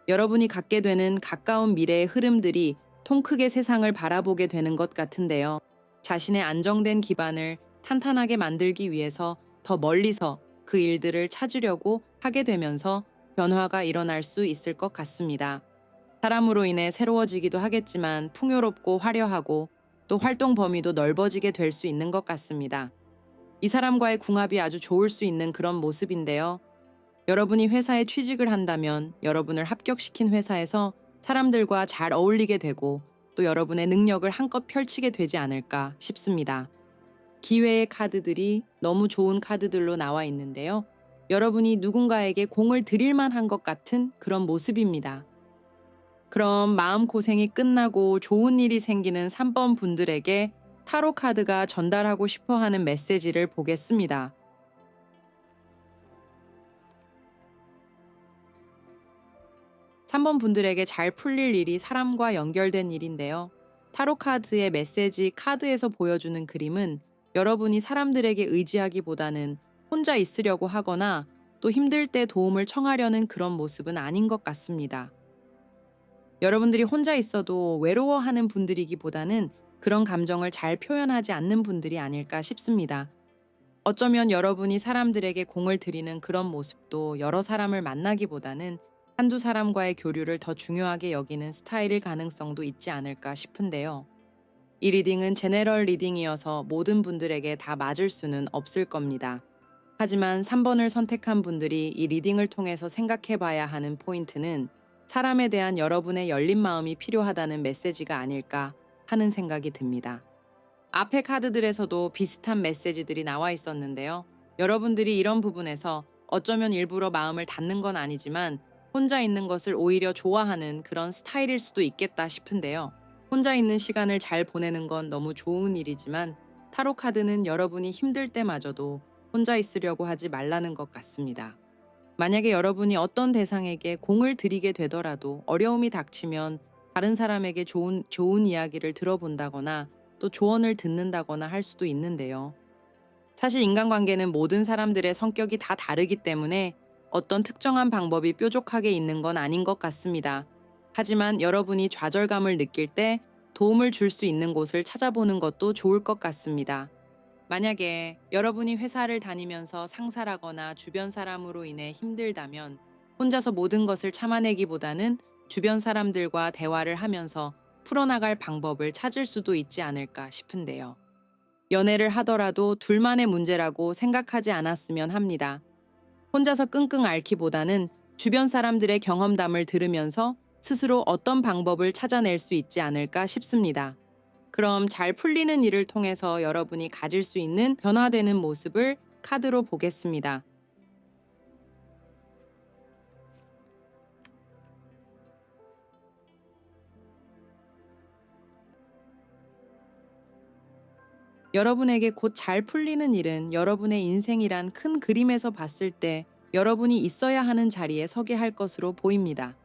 여러분이 갖게 되는 가까운 미래의 흐름들이 통 크게 세상을 바라보게 되는 것 같은데요. 자신의 안정된 기반을 탄탄하게 만들기 위해서 더 멀리서 그 일들을 찾으려고 하게 되면서 변화가 일어날 수 있을 것 같습니다. 사람으로 인해 새로워지기도 하겠지만 풍요롭고 화려하고 또 활동 범위도 넓어지게 될 수 있는 것 같습니다. 이 사람과의 궁합이 아주 좋을 수 있는 그런 모습인데요. 여러분이 회사에 취직을 한다면 여러분을 합격시킨 회사에서 사람들과 잘 어울리게 되고 또 여러분의 능력을 한껏 펼치게 되지 않을까 싶습니다. 기회의 카드들이 너무 좋은 카드들로 나와 있는데요. 여러분이 누군가에게 공을 드릴 만한 것 같은 그런 모습입니다. 그럼 마음고생이 끝나고 좋은 일이 생기는 3번 분들에게 타로 카드가 전달하고 싶어 하는 메시지를 보겠습니다. 3번 분들에게 잘 풀릴 일이 사람과 연결된 일인데요. 타로 카드의 메시지 카드에서 보여주는 그림은 여러분이 사람들에게 의지하기보다는 혼자 있으려고 하거나 또 힘들 때 도움을 청하려는 그런 모습은 아닌 것 같습니다. 여러분들이 혼자 있어도 외로워하는 분들이기보다는 그런 감정을 잘 표현하지 않는 분들이 아닐까 싶습니다. 어쩌면 여러분이 사람들에게 공을 들이는 그런 모습도 여러 사람을 만나기보다는 한두 사람과의 교류를 더 중요하게 여기는 스타일일 가능성도 있지 않을까 싶은데요. 이 리딩은 제너럴 리딩이어서 모든 분들에게 다 맞을 수는 없을 겁니다. 하지만 3번을 선택한 분들이 이 리딩을 통해서 생각해 봐야 하는 포인트는 사람에 대한 여러분의 열린 마음이 필요하다는 메시지가 아닐까 하는 생각이 듭니다. 앞의 카드들에서도 비슷한 메시지들이 나와 있었는데요. 여러분들이 이런 부분에서 어쩌면 일부러 마음을 닫는 건 아니지만 혼자 있는 것을 오히려 좋아하는 그런 스타일일 수도 있겠다 싶은데요. 혼자 있는 시간을 잘 보내는 건 너무 좋은 일이지만 타로 카드는 여러분이 힘들 때마저도 혼자 있으려고 하지 말라는 것 같습니다. 만약에 여러분이 어떤 대상에게 공을 들이게 되더라도 어려움이 닥치면 다른 사람에게 좋은 이야기를 들어본다거나 또 조언을 듣는다거나 할 수도 있는데요. 사실 인간관계는 모든 사람들의 성격이 다 다르기 때문에 어떤 특정한 방법이 뾰족하게 있는 건 아닌 것 같습니다. 하지만 여러분이 좌절감을 느낄 때 도움을 줄 수 있는 곳을 찾아보는 것도 좋을 것 같습니다. 만약에 여러분이 회사를 다니면서 상사라거나 주변 사람으로 인해 힘들다면 혼자서 모든 것을 참아내기보다는 주변 사람들과 대화를 하면서 풀어나갈 방법을 찾을 수도 있지 않을까 싶은데요. 연애를 하더라도 둘만의 문제라고 생각하지 않았으면 합니다. 혼자서 끙끙 앓기보다는 주변 사람들의 경험담을 들으면서 스스로 어떤 방법을 찾아낼 수 있지 않을까 싶습니다. 그럼 잘 풀리는 일을 통해서 여러분이 가질 수 있는 변화되는 모습을 카드로 보겠습니다. 여러분에게 곧 잘 풀리는 일은 여러분의 인생이란 큰 그림에서 봤을 때 여러분이 있어야 하는 자리에 서게 할 것으로 보입니다.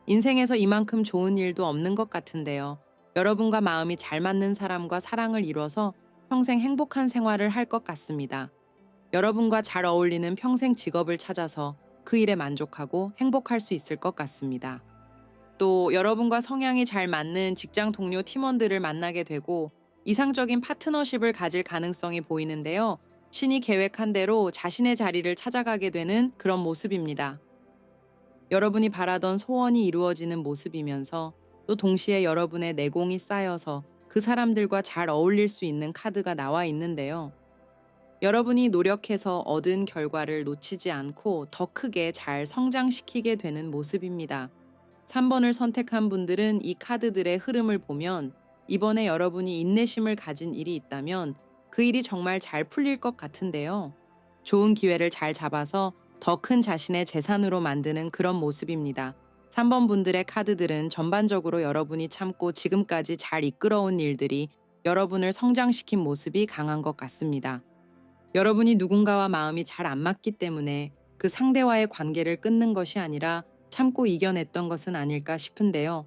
인생에서 이만큼 좋은 일도 없는 것 같은데요. 여러분과 마음이 잘 맞는 사람과 사랑을 이뤄서 평생 행복한 생활을 할 것 같습니다. 여러분과 잘 어울리는 평생 직업을 찾아서 그 일에 만족하고 행복할 수 있을 것 같습니다. 또 여러분과 성향이 잘 맞는 직장 동료 팀원들을 만나게 되고 이상적인 파트너십을 가질 가능성이 보이는데요. 신이 계획한 대로 자신의 자리를 찾아가게 되는 그런 모습입니다. 여러분이 바라던 소원이 이루어지는 모습이면서 또 동시에 여러분의 내공이 쌓여서 그 사람들과 잘 어울릴 수 있는 카드가 나와 있는데요. 여러분이 노력해서 얻은 결과를 놓치지 않고 더 크게 잘 성장시키게 되는 모습입니다. 3번을 선택한 분들은 이 카드들의 흐름을 보면 이번에 여러분이 인내심을 가진 일이 있다면 그 일이 정말 잘 풀릴 것 같은데요. 좋은 기회를 잘 잡아서 더 큰 자신의 재산으로 만드는 그런 모습입니다. 3번 분들의 카드들은 전반적으로 여러분이 참고 지금까지 잘 이끌어온 일들이 여러분을 성장시킨 모습이 강한 것 같습니다. 여러분이 누군가와 마음이 잘 안 맞기 때문에 그 상대와의 관계를 끊는 것이 아니라 참고 이겨냈던 것은 아닐까 싶은데요.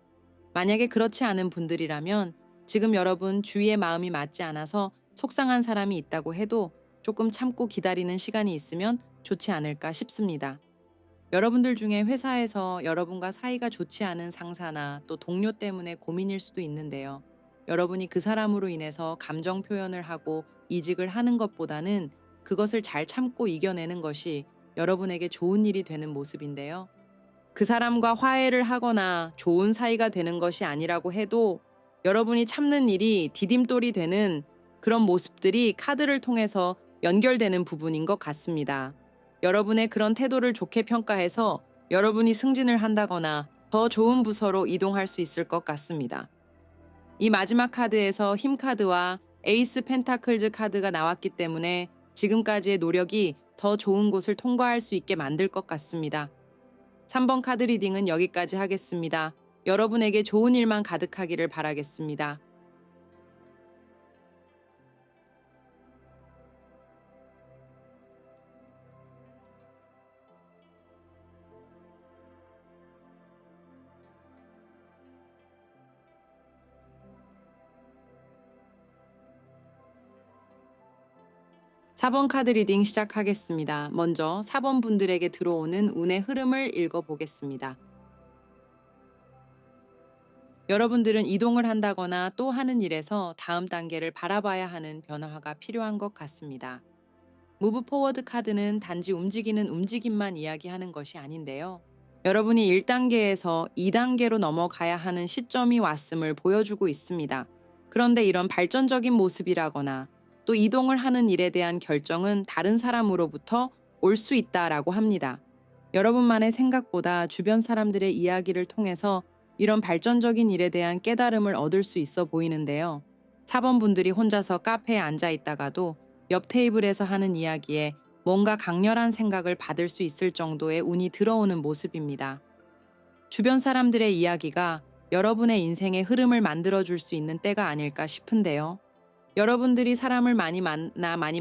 만약에 그렇지 않은 분들이라면 지금 여러분 주위의 마음이 맞지 않아서 속상한 사람이 있다고 해도 조금 참고 기다리는 시간이 있으면 좋지 않을까 싶습니다. 여러분들 중에 회사에서 여러분과 사이가 좋지 않은 상사나 또 동료 때문에 고민일 수도 있는데요. 여러분이 그 사람으로 인해서 감정 표현을 하고 이직을 하는 것보다는 그것을 잘 참고 이겨내는 것이 여러분에게 좋은 일이 되는 모습인데요. 그 사람과 화해를 하거나 좋은 사이가 되는 것이 아니라고 해도 여러분이 참는 일이 디딤돌이 되는 그런 모습들이 카드를 통해서 연결되는 부분인 것 같습니다. 여러분의 그런 태도를 좋게 평가해서 여러분이 승진을 한다거나 더 좋은 부서로 이동할 수 있을 것 같습니다. 이 마지막 카드에서 힘 카드와 에이스 펜타클즈 카드가 나왔기 때문에 지금까지의 노력이 더 좋은 곳을 통과할 수 있게 만들 것 같습니다. 3번 카드 리딩은 여기까지 하겠습니다. 여러분에게 좋은 일만 가득하기를 바라겠습니다. 4번 카드 리딩 시작하겠습니다. 먼저 4번 분들에게 들어오는 운의 흐름을 읽어보겠습니다. 여러분들은 이동을 한다거나 또 하는 일에서 다음 단계를 바라봐야 하는 변화가 필요한 것 같습니다. 무브 포워드 카드는 단지 움직이는 움직임만 이야기하는 것이 아닌데요. 여러분이 1단계에서 2단계로 넘어가야 하는 시점이 왔음을 보여주고 있습니다. 그런데 이런 발전적인 모습이라거나 또 이동을 하는 일에 대한 결정은 다른 사람으로부터 올 수 있다라고 합니다. 여러분만의 생각보다 주변 사람들의 이야기를 통해서 이런 발전적인 일에 대한 깨달음을 얻을 수 있어 보이는데요. 4번 분들이 혼자서 카페에 앉아 있다가도 옆 테이블에서 하는 이야기에 뭔가 강렬한 생각을 받을 수 있을 정도의 운이 들어오는 모습입니다. 주변 사람들의 이야기가 여러분의 인생의 흐름을 만들어줄 수 있는 때가 아닐까 싶은데요. 여러분들이 사람을 많이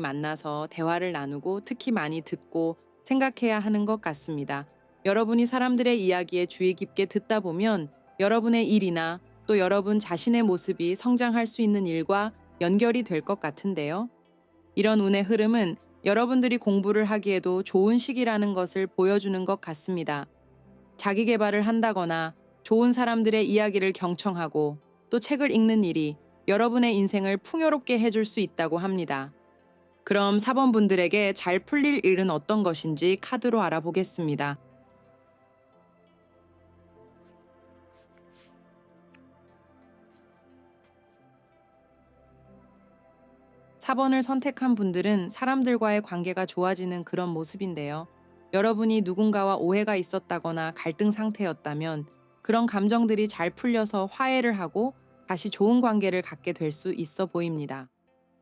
만나서 대화를 나누고 특히 많이 듣고 생각해야 하는 것 같습니다. 여러분이 사람들의 이야기에 주의 깊게 듣다 보면 여러분의 일이나 또 여러분 자신의 모습이 성장할 수 있는 일과 연결이 될 것 같은데요. 이런 운의 흐름은 여러분들이 공부를 하기에도 좋은 시기라는 것을 보여주는 것 같습니다. 자기 개발을 한다거나 좋은 사람들의 이야기를 경청하고 또 책을 읽는 일이 여러분의 인생을 풍요롭게 해줄 수 있다고 합니다. 그럼 4번 분들에게 잘 풀릴 일은 어떤 것인지 카드로 알아보겠습니다. 4번을 선택한 분들은 사람들과의 관계가 좋아지는 그런 모습인데요. 여러분이 누군가와 오해가 있었다거나 갈등 상태였다면 그런 감정들이 잘 풀려서 화해를 하고 다시 좋은 관계를 갖게 될 수 있어 보입니다.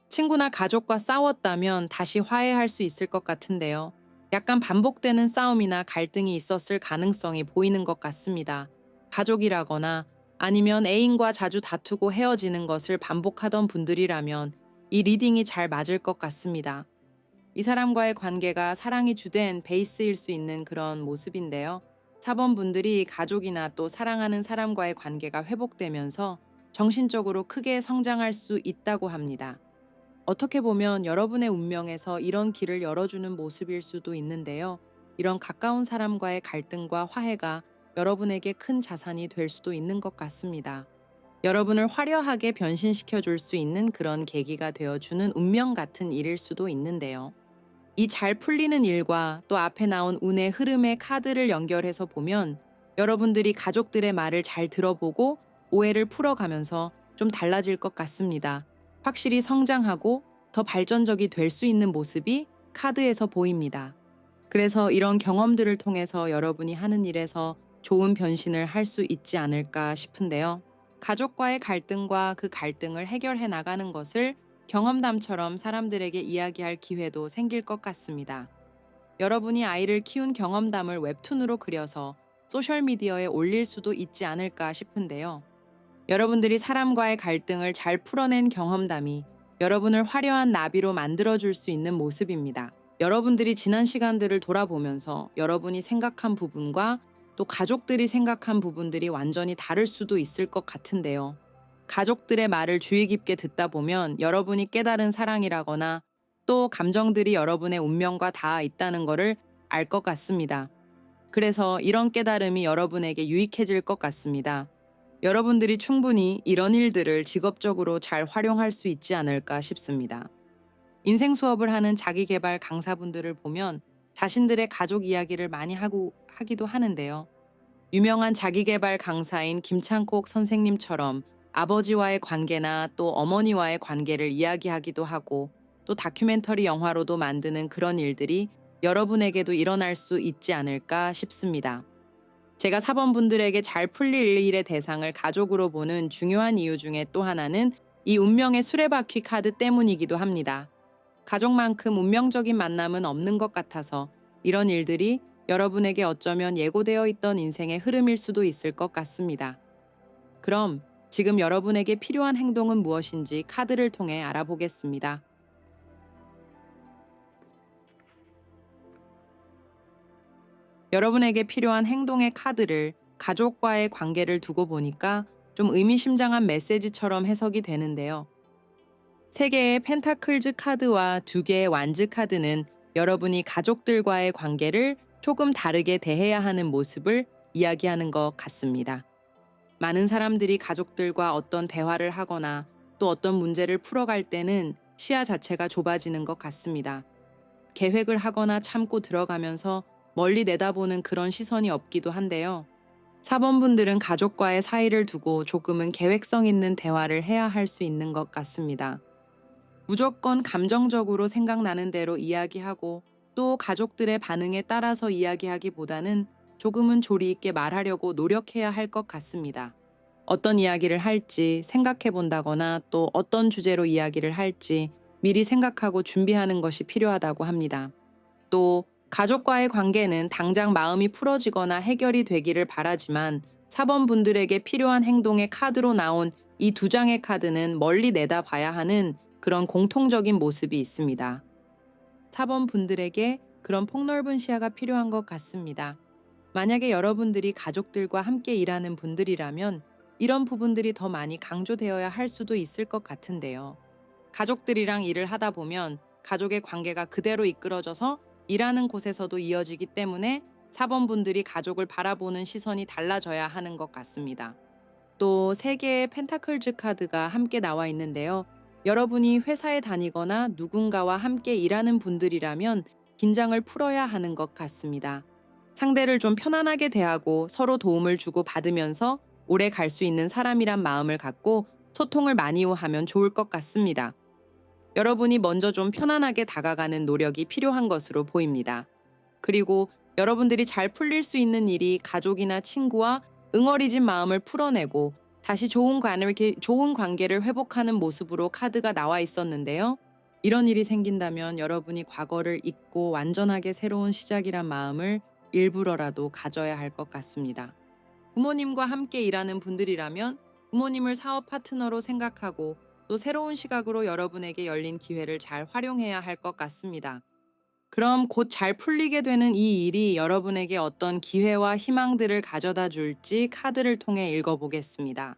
친구나 가족과 싸웠다면 다시 화해할 수 있을 것 같은데요. 약간 반복되는 싸움이나 갈등이 있었을 가능성이 보이는 것 같습니다. 가족이라거나 아니면 애인과 자주 다투고 헤어지는 것을 반복하던 분들이라면 이 리딩이 잘 맞을 것 같습니다. 이 사람과의 관계가 사랑이 주된 베이스일 수 있는 그런 모습인데요. 4번 분들이 가족이나 또 사랑하는 사람과의 관계가 회복되면서 정신적으로 크게 성장할 수 있다고 합니다. 어떻게 보면 여러분의 운명에서 이런 길을 열어주는 모습일 수도 있는데요. 이런 가까운 사람과의 갈등과 화해가 여러분에게 큰 자산이 될 수도 있는 것 같습니다. 여러분을 화려하게 변신시켜 줄 수 있는 그런 계기가 되어주는 운명 같은 일일 수도 있는데요. 이 잘 풀리는 일과 또 앞에 나온 운의 흐름의 카드를 연결해서 보면 여러분들이 가족들의 말을 잘 들어보고 오해를 풀어가면서 좀 달라질 것 같습니다. 확실히 성장하고 더 발전적이 될 수 있는 모습이 카드에서 보입니다. 그래서 이런 경험들을 통해서 여러분이 하는 일에서 좋은 변신을 할 수 있지 않을까 싶은데요. 가족과의 갈등과 그 갈등을 해결해 나가는 것을 경험담처럼 사람들에게 이야기할 기회도 생길 것 같습니다. 여러분이 아이를 키운 경험담을 웹툰으로 그려서 소셜미디어에 올릴 수도 있지 않을까 싶은데요. 여러분들이 사람과의 갈등을 잘 풀어낸 경험담이 여러분을 화려한 나비로 만들어줄 수 있는 모습입니다. 여러분들이 지난 시간들을 돌아보면서 여러분이 생각한 부분과 또 가족들이 생각한 부분들이 완전히 다를 수도 있을 것 같은데요. 가족들의 말을 주의 깊게 듣다 보면 여러분이 깨달은 사랑이라거나 또 감정들이 여러분의 운명과 닿아 있다는 것을 알 것 같습니다. 그래서 이런 깨달음이 여러분에게 유익해질 것 같습니다. 여러분들이 충분히 이런 일들을 직업적으로 잘 활용할 수 있지 않을까 싶습니다. 인생 수업을 하는 자기계발 강사분들을 보면 자신들의 가족 이야기를 많이 하기도 하는데요. 유명한 자기계발 강사인 김창콕 선생님처럼 아버지와의 관계나 또 어머니와의 관계를 이야기하기도 하고 또 다큐멘터리 영화로도 만드는 그런 일들이 여러분에게도 일어날 수 있지 않을까 싶습니다. 제가 4번 분들에게 잘 풀릴 일의 대상을 가족으로 보는 중요한 이유 중에 또 하나는 이 운명의 수레바퀴 카드 때문이기도 합니다. 가족만큼 운명적인 만남은 없는 것 같아서 이런 일들이 여러분에게 어쩌면 예고되어 있던 인생의 흐름일 수도 있을 것 같습니다. 그럼 지금 여러분에게 필요한 행동은 무엇인지 카드를 통해 알아보겠습니다. 여러분에게 필요한 행동의 카드를 가족과의 관계를 두고 보니까 좀 의미심장한 메시지처럼 해석이 되는데요. 3개의 펜타클즈 카드와 2개의 완즈 카드는 여러분이 가족들과의 관계를 조금 다르게 대해야 하는 모습을 이야기하는 것 같습니다. 많은 사람들이 가족들과 어떤 대화를 하거나 또 어떤 문제를 풀어갈 때는 시야 자체가 좁아지는 것 같습니다. 계획을 하거나 참고 들어가면서 멀리 내다보는 그런 시선이 없기도 한데요. 4번 분들은 가족과의 사이를 두고 조금은 계획성 있는 대화를 해야 할 수 있는 것 같습니다. 무조건 감정적으로 생각나는 대로 이야기하고 또 가족들의 반응에 따라서 이야기하기보다는 조금은 조리 있게 말하려고 노력해야 할 것 같습니다. 어떤 이야기를 할지 생각해 본다거나 또 어떤 주제로 이야기를 할지 미리 생각하고 준비하는 것이 필요하다고 합니다. 또 가족과의 관계는 당장 마음이 풀어지거나 해결이 되기를 바라지만 4번 분들에게 필요한 행동의 카드로 나온 이 2장의 카드는 멀리 내다봐야 하는 그런 공통적인 모습이 있습니다. 4번 분들에게 그런 폭넓은 시야가 필요한 것 같습니다. 만약에 여러분들이 가족들과 함께 일하는 분들이라면 이런 부분들이 더 많이 강조되어야 할 수도 있을 것 같은데요. 가족들이랑 일을 하다 보면 가족의 관계가 그대로 이끌어져서 일하는 곳에서도 이어지기 때문에 4번 분들이 가족을 바라보는 시선이 달라져야 하는 것 같습니다. 또 3개의 펜타클즈 카드가 함께 나와 있는데요. 여러분이 회사에 다니거나 누군가와 함께 일하는 분들이라면 긴장을 풀어야 하는 것 같습니다. 상대를 좀 편안하게 대하고 서로 도움을 주고 받으면서 오래 갈 수 있는 사람이란 마음을 갖고 소통을 많이 하면 좋을 것 같습니다. 여러분이 먼저 좀 편안하게 다가가는 노력이 필요한 것으로 보입니다. 그리고 여러분들이 잘 풀릴 수 있는 일이 가족이나 친구와 응어리진 마음을 풀어내고 다시 좋은 관계를 회복하는 모습으로 카드가 나와 있었는데요. 이런 일이 생긴다면 여러분이 과거를 잊고 완전하게 새로운 시작이란 마음을 일부러라도 가져야 할 것 같습니다. 부모님과 함께 일하는 분들이라면 부모님을 사업 파트너로 생각하고 또 새로운 시각으로 여러분에게 열린 기회를 잘 활용해야 할 것 같습니다. 그럼 곧 잘 풀리게 되는 이 일이 여러분에게 어떤 기회와 희망들을 가져다 줄지 카드를 통해 읽어보겠습니다.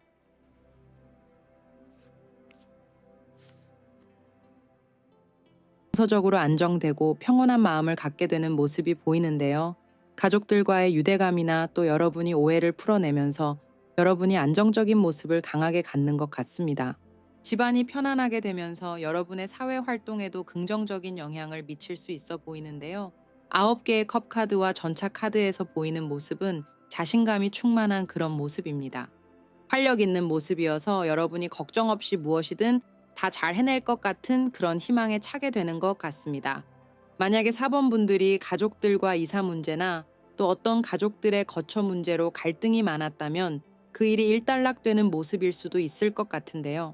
정서적으로 안정되고 평온한 마음을 갖게 되는 모습이 보이는데요. 가족들과의 유대감이나 또 여러분이 오해를 풀어내면서 여러분이 안정적인 모습을 강하게 갖는 것 같습니다. 집안이 편안하게 되면서 여러분의 사회 활동에도 긍정적인 영향을 미칠 수 있어 보이는데요. 9개의 컵 카드와 전차 카드에서 보이는 모습은 자신감이 충만한 그런 모습입니다. 활력 있는 모습이어서 여러분이 걱정 없이 무엇이든 다 잘 해낼 것 같은 그런 희망에 차게 되는 것 같습니다. 만약에 4번 분들이 가족들과 이사 문제나 또 어떤 가족들의 거처 문제로 갈등이 많았다면 그 일이 일단락되는 모습일 수도 있을 것 같은데요.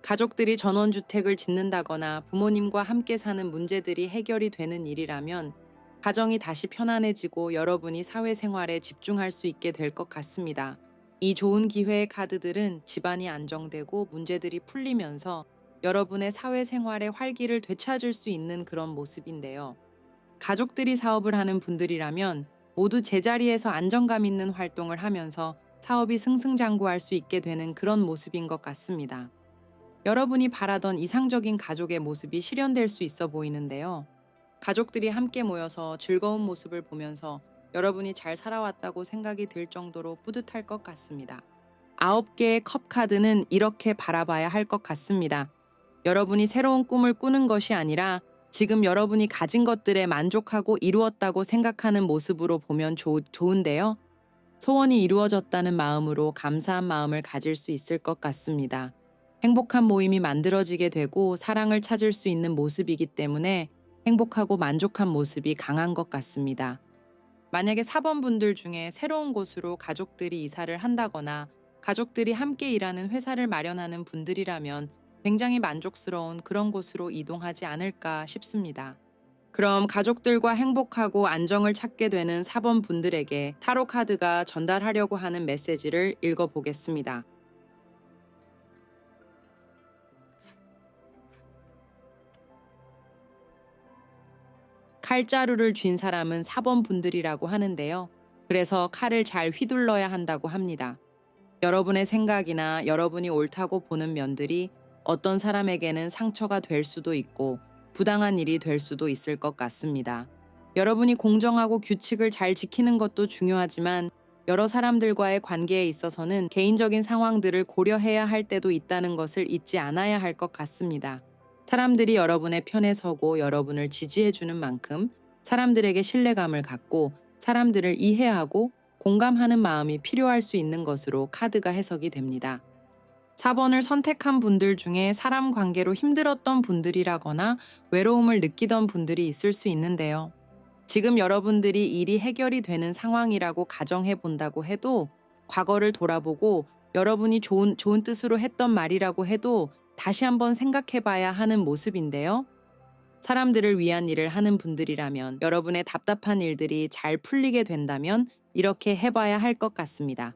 가족들이 전원주택을 짓는다거나 부모님과 함께 사는 문제들이 해결이 되는 일이라면 가정이 다시 편안해지고 여러분이 사회생활에 집중할 수 있게 될 것 같습니다. 이 좋은 기회의 카드들은 집안이 안정되고 문제들이 풀리면서 여러분의 사회생활의 활기를 되찾을 수 있는 그런 모습인데요. 가족들이 사업을 하는 분들이라면 모두 제자리에서 안정감 있는 활동을 하면서 사업이 승승장구할 수 있게 되는 그런 모습인 것 같습니다. 여러분이 바라던 이상적인 가족의 모습이 실현될 수 있어 보이는데요. 가족들이 함께 모여서 즐거운 모습을 보면서 여러분이 잘 살아왔다고 생각이 들 정도로 뿌듯할 것 같습니다. 9개의 컵 카드는 이렇게 바라봐야 할 것 같습니다. 여러분이 새로운 꿈을 꾸는 것이 아니라 지금 여러분이 가진 것들에 만족하고 이루었다고 생각하는 모습으로 보면 좋은데요. 소원이 이루어졌다는 마음으로 감사한 마음을 가질 수 있을 것 같습니다. 행복한 모임이 만들어지게 되고 사랑을 찾을 수 있는 모습이기 때문에 행복하고 만족한 모습이 강한 것 같습니다. 만약에 4번 분들 중에 새로운 곳으로 가족들이 이사를 한다거나 가족들이 함께 일하는 회사를 마련하는 분들이라면 굉장히 만족스러운 그런 곳으로 이동하지 않을까 싶습니다. 그럼 가족들과 행복하고 안정을 찾게 되는 4번 분들에게 타로 카드가 전달하려고 하는 메시지를 읽어보겠습니다. 칼자루를 쥔 사람은 4번 분들이라고 하는데요. 그래서 칼을 잘 휘둘러야 한다고 합니다. 여러분의 생각이나 여러분이 옳다고 보는 면들이 어떤 사람에게는 상처가 될 수도 있고 부당한 일이 될 수도 있을 것 같습니다. 여러분이 공정하고 규칙을 잘 지키는 것도 중요하지만 여러 사람들과의 관계에 있어서는 개인적인 상황들을 고려해야 할 때도 있다는 것을 잊지 않아야 할 것 같습니다. 사람들이 여러분의 편에 서고 여러분을 지지해주는 만큼 사람들에게 신뢰감을 갖고 사람들을 이해하고 공감하는 마음이 필요할 수 있는 것으로 카드가 해석이 됩니다. 4번을 선택한 분들 중에 사람 관계로 힘들었던 분들이라거나 외로움을 느끼던 분들이 있을 수 있는데요. 지금 여러분들이 일이 해결이 되는 상황이라고 가정해 본다고 해도 과거를 돌아보고 여러분이 좋은 뜻으로 했던 말이라고 해도 다시 한번 생각해 봐야 하는 모습인데요. 사람들을 위한 일을 하는 분들이라면 여러분의 답답한 일들이 잘 풀리게 된다면 이렇게 해봐야 할 것 같습니다.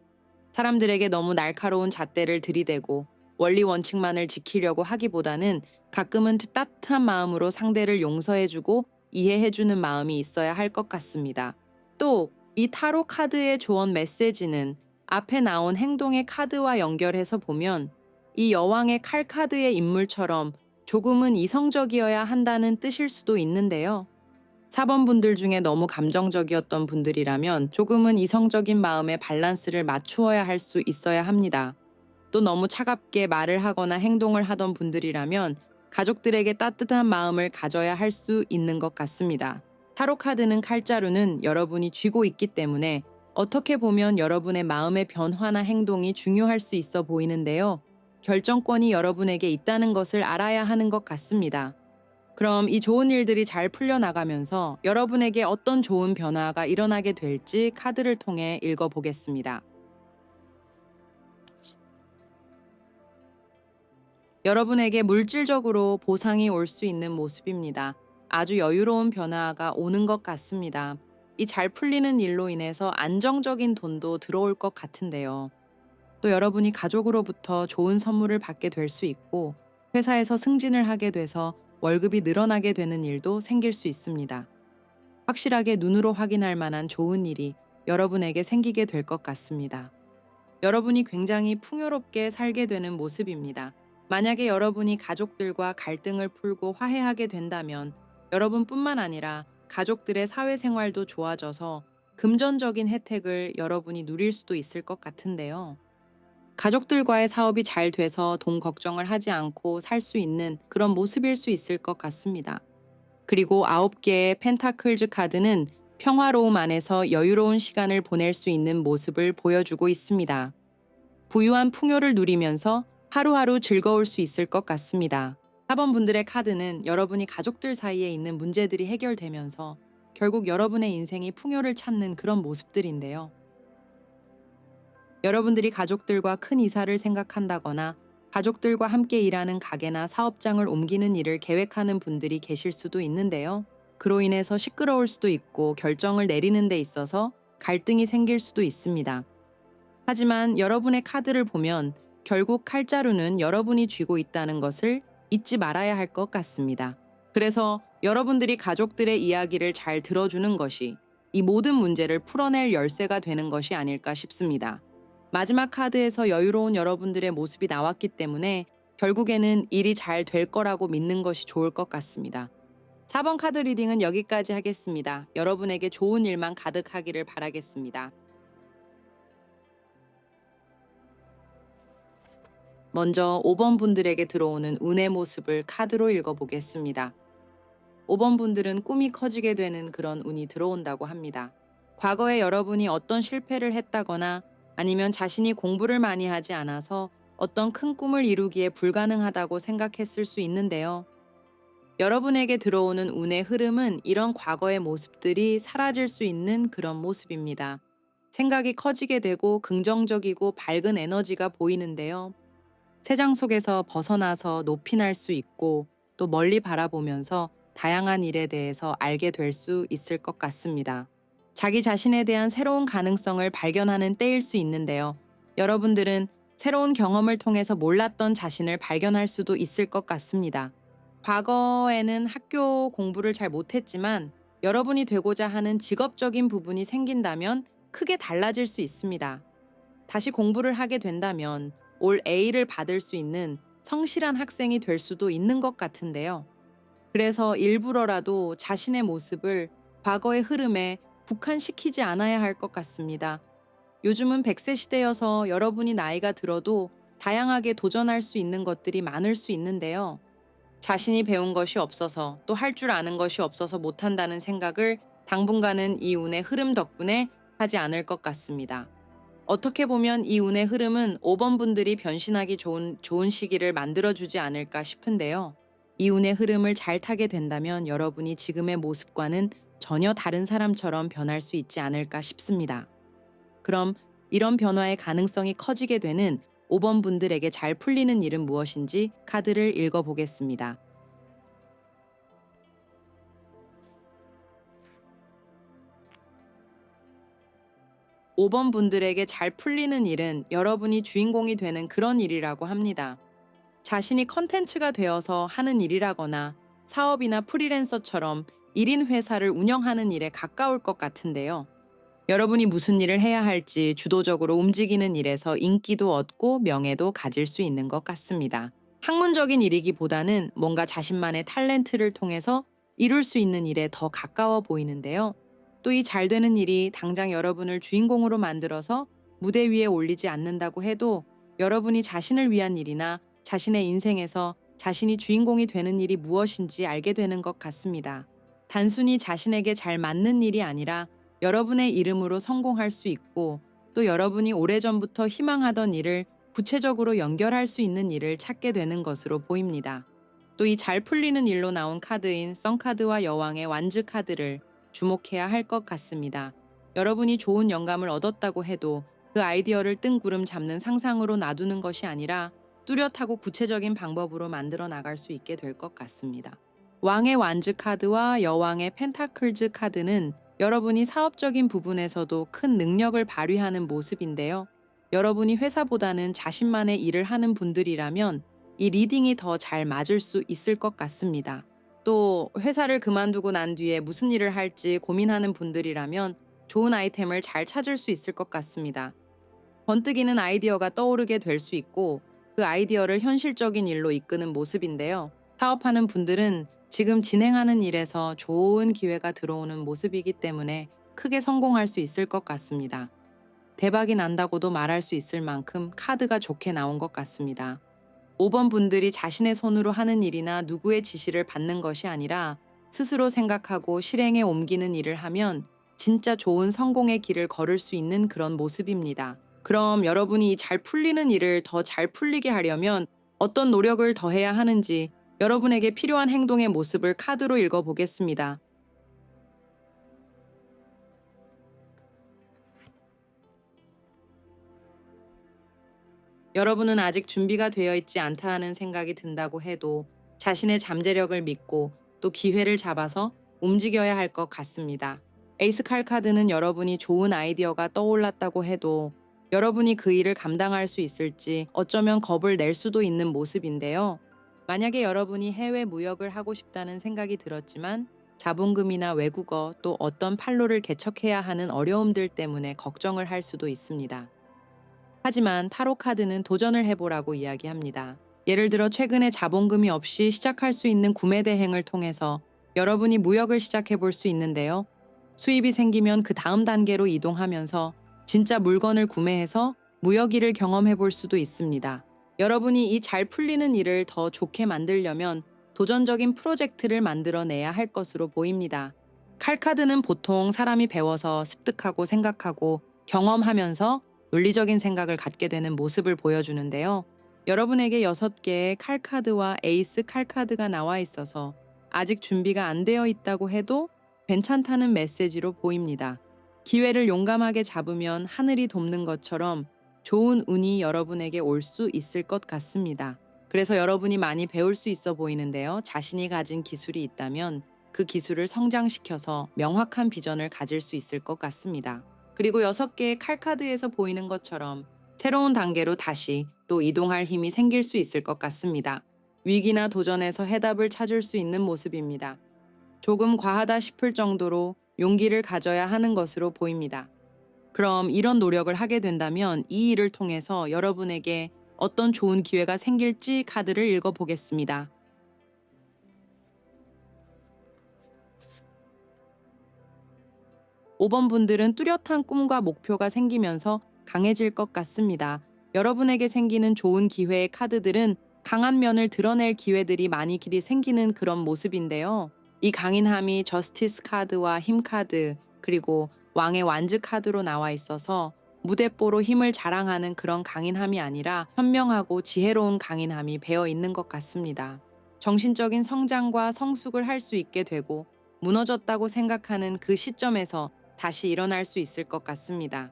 사람들에게 너무 날카로운 잣대를 들이대고 원리 원칙만을 지키려고 하기보다는 가끔은 따뜻한 마음으로 상대를 용서해주고 이해해주는 마음이 있어야 할 것 같습니다. 또 이 타로 카드의 조언 메시지는 앞에 나온 행동의 카드와 연결해서 보면 이 여왕의 칼 카드의 인물처럼 조금은 이성적이어야 한다는 뜻일 수도 있는데요. 4번 분들 중에 너무 감정적이었던 분들이라면 조금은 이성적인 마음의 밸런스를 맞추어야 할 수 있어야 합니다. 또 너무 차갑게 말을 하거나 행동을 하던 분들이라면 가족들에게 따뜻한 마음을 가져야 할 수 있는 것 같습니다. 타로 카드는 칼자루는 여러분이 쥐고 있기 때문에 어떻게 보면 여러분의 마음의 변화나 행동이 중요할 수 있어 보이는데요. 결정권이 여러분에게 있다는 것을 알아야 하는 것 같습니다. 그럼 이 좋은 일들이 잘 풀려나가면서 여러분에게 어떤 좋은 변화가 일어나게 될지 카드를 통해 읽어보겠습니다. 여러분에게 물질적으로 보상이 올 수 있는 모습입니다. 아주 여유로운 변화가 오는 것 같습니다. 이 잘 풀리는 일로 인해서 안정적인 돈도 들어올 것 같은데요. 또 여러분이 가족으로부터 좋은 선물을 받게 될 수 있고, 회사에서 승진을 하게 돼서 월급이 늘어나게 되는 일도 생길 수 있습니다. 확실하게 눈으로 확인할 만한 좋은 일이 여러분에게 생기게 될 것 같습니다. 여러분이 굉장히 풍요롭게 살게 되는 모습입니다. 만약에 여러분이 가족들과 갈등을 풀고 화해하게 된다면 여러분뿐만 아니라 가족들의 사회생활도 좋아져서 금전적인 혜택을 여러분이 누릴 수도 있을 것 같은데요. 가족들과의 사업이 잘 돼서 돈 걱정을 하지 않고 살 수 있는 그런 모습일 수 있을 것 같습니다. 그리고 9개의 펜타클즈 카드는 평화로움 안에서 여유로운 시간을 보낼 수 있는 모습을 보여주고 있습니다. 부유한 풍요를 누리면서 하루하루 즐거울 수 있을 것 같습니다. 4번 분들의 카드는 여러분이 가족들 사이에 있는 문제들이 해결되면서 결국 여러분의 인생이 풍요를 찾는 그런 모습들인데요. 여러분들이 가족들과 큰 이사를 생각한다거나 가족들과 함께 일하는 가게나 사업장을 옮기는 일을 계획하는 분들이 계실 수도 있는데요. 그로 인해서 시끄러울 수도 있고 결정을 내리는 데 있어서 갈등이 생길 수도 있습니다. 하지만 여러분의 카드를 보면 결국 칼자루는 여러분이 쥐고 있다는 것을 잊지 말아야 할 것 같습니다. 그래서 여러분들이 가족들의 이야기를 잘 들어주는 것이 이 모든 문제를 풀어낼 열쇠가 되는 것이 아닐까 싶습니다. 마지막 카드에서 여유로운 여러분들의 모습이 나왔기 때문에 결국에는 일이 잘 될 거라고 믿는 것이 좋을 것 같습니다. 4번 카드 리딩은 여기까지 하겠습니다. 여러분에게 좋은 일만 가득하기를 바라겠습니다. 먼저 5번 분들에게 들어오는 운의 모습을 카드로 읽어보겠습니다. 5번 분들은 꿈이 커지게 되는 그런 운이 들어온다고 합니다. 과거에 여러분이 어떤 실패를 했다거나 아니면 자신이 공부를 많이 하지 않아서 어떤 큰 꿈을 이루기에 불가능하다고 생각했을 수 있는데요. 여러분에게 들어오는 운의 흐름은 이런 과거의 모습들이 사라질 수 있는 그런 모습입니다. 생각이 커지게 되고 긍정적이고 밝은 에너지가 보이는데요. 세상 속에서 벗어나서 높이 날 수 있고 또 멀리 바라보면서 다양한 일에 대해서 알게 될 수 있을 것 같습니다. 자기 자신에 대한 새로운 가능성을 발견하는 때일 수 있는데요. 여러분들은 새로운 경험을 통해서 몰랐던 자신을 발견할 수도 있을 것 같습니다. 과거에는 학교 공부를 잘 못했지만 여러분이 되고자 하는 직업적인 부분이 생긴다면 크게 달라질 수 있습니다. 다시 공부를 하게 된다면 올 A를 받을 수 있는 성실한 학생이 될 수도 있는 것 같은데요. 그래서 일부러라도 자신의 모습을 과거의 흐름에 국한시키지 않아야 할 것 같습니다. 요즘은 100세 시대여서 여러분이 나이가 들어도 다양하게 도전할 수 있는 것들이 많을 수 있는데요. 자신이 배운 것이 없어서 또 할 줄 아는 것이 없어서 못한다는 생각을 당분간은 이 운의 흐름 덕분에 하지 않을 것 같습니다. 어떻게 보면 이 운의 흐름은 5번 분들이 변신하기 좋은 시기를 만들어주지 않을까 싶은데요. 이 운의 흐름을 잘 타게 된다면 여러분이 지금의 모습과는 전혀 다른 사람처럼 변할 수 있지 않을까 싶습니다. 그럼 이런 변화의 가능성이 커지게 되는 5번 분들에게 잘 풀리는 일은 무엇인지 카드를 읽어보겠습니다. 5번 분들에게 잘 풀리는 일은 여러분이 주인공이 되는 그런 일이라고 합니다. 자신이 컨텐츠가 되어서 하는 일이라거나 사업이나 프리랜서처럼 1인 회사를 운영하는 일에 가까울 것 같은데요. 여러분이 무슨 일을 해야 할지 주도적으로 움직이는 일에서 인기도 얻고 명예도 가질 수 있는 것 같습니다. 학문적인 일이기보다는 뭔가 자신만의 탤런트를 통해서 이룰 수 있는 일에 더 가까워 보이는데요. 또 이 잘 되는 일이 당장 여러분을 주인공으로 만들어서 무대 위에 올리지 않는다고 해도 여러분이 자신을 위한 일이나 자신의 인생에서 자신이 주인공이 되는 일이 무엇인지 알게 되는 것 같습니다. 단순히 자신에게 잘 맞는 일이 아니라 여러분의 이름으로 성공할 수 있고 또 여러분이 오래전부터 희망하던 일을 구체적으로 연결할 수 있는 일을 찾게 되는 것으로 보입니다. 또 이 잘 풀리는 일로 나온 카드인 썬카드와 여왕의 완즈 카드를 주목해야 할 것 같습니다. 여러분이 좋은 영감을 얻었다고 해도 그 아이디어를 뜬구름 잡는 상상으로 놔두는 것이 아니라 뚜렷하고 구체적인 방법으로 만들어 나갈 수 있게 될 것 같습니다. 왕의 완즈 카드와 여왕의 펜타클즈 카드는 여러분이 사업적인 부분에서도 큰 능력을 발휘하는 모습인데요. 여러분이 회사보다는 자신만의 일을 하는 분들이라면 이 리딩이 더 잘 맞을 수 있을 것 같습니다. 또 회사를 그만두고 난 뒤에 무슨 일을 할지 고민하는 분들이라면 좋은 아이템을 잘 찾을 수 있을 것 같습니다. 번뜩이는 아이디어가 떠오르게 될 수 있고 그 아이디어를 현실적인 일로 이끄는 모습인데요. 사업하는 분들은 지금 진행하는 일에서 좋은 기회가 들어오는 모습이기 때문에 크게 성공할 수 있을 것 같습니다. 대박이 난다고도 말할 수 있을 만큼 카드가 좋게 나온 것 같습니다. 5번 분들이 자신의 손으로 하는 일이나 누구의 지시를 받는 것이 아니라 스스로 생각하고 실행에 옮기는 일을 하면 진짜 좋은 성공의 길을 걸을 수 있는 그런 모습입니다. 그럼 여러분이 잘 풀리는 일을 더 잘 풀리게 하려면 어떤 노력을 더 해야 하는지 여러분에게 필요한 행동의 모습을 카드로 읽어보겠습니다. 여러분은 아직 준비가 되어 있지 않다 하는 생각이 든다고 해도 자신의 잠재력을 믿고 또 기회를 잡아서 움직여야 할 것 같습니다. 에이스 칼 카드는 여러분이 좋은 아이디어가 떠올랐다고 해도 여러분이 그 일을 감당할 수 있을지 어쩌면 겁을 낼 수도 있는 모습인데요. 만약에 여러분이 해외 무역을 하고 싶다는 생각이 들었지만 자본금이나 외국어 또 어떤 판로를 개척해야 하는 어려움들 때문에 걱정을 할 수도 있습니다. 하지만 타로 카드는 도전을 해보라고 이야기합니다. 예를 들어 최근에 자본금이 없이 시작할 수 있는 구매 대행을 통해서 여러분이 무역을 시작해 볼 수 있는데요. 수입이 생기면 그 다음 단계로 이동하면서 진짜 물건을 구매해서 무역 일을 경험해 볼 수도 있습니다. 여러분이 이 잘 풀리는 일을 더 좋게 만들려면 도전적인 프로젝트를 만들어내야 할 것으로 보입니다. 칼카드는 보통 사람이 배워서 습득하고 생각하고 경험하면서 논리적인 생각을 갖게 되는 모습을 보여주는데요. 여러분에게 6개의 칼카드와 에이스 칼카드가 나와 있어서 아직 준비가 안 되어 있다고 해도 괜찮다는 메시지로 보입니다. 기회를 용감하게 잡으면 하늘이 돕는 것처럼 좋은 운이 여러분에게 올 수 있을 것 같습니다. 그래서 여러분이 많이 배울 수 있어 보이는데요. 자신이 가진 기술이 있다면 그 기술을 성장시켜서 명확한 비전을 가질 수 있을 것 같습니다. 그리고 6개의 칼카드에서 보이는 것처럼 새로운 단계로 다시 또 이동할 힘이 생길 수 있을 것 같습니다. 위기나 도전에서 해답을 찾을 수 있는 모습입니다. 조금 과하다 싶을 정도로 용기를 가져야 하는 것으로 보입니다. 그럼 이런 노력을 하게 된다면 이 일을 통해서 여러분에게 어떤 좋은 기회가 생길지 카드를 읽어보겠습니다. 5번 분들은 뚜렷한 꿈과 목표가 생기면서 강해질 것 같습니다. 여러분에게 생기는 좋은 기회의 카드들은 강한 면을 드러낼 기회들이 많이 길이 생기는 그런 모습인데요. 이 강인함이 저스티스 카드와 힘 카드, 그리고 왕의 완즈 카드로 나와 있어서 무대뽀로 힘을 자랑하는 그런 강인함이 아니라 현명하고 지혜로운 강인함이 배어 있는 것 같습니다. 정신적인 성장과 성숙을 할 수 있게 되고 무너졌다고 생각하는 그 시점에서 다시 일어날 수 있을 것 같습니다.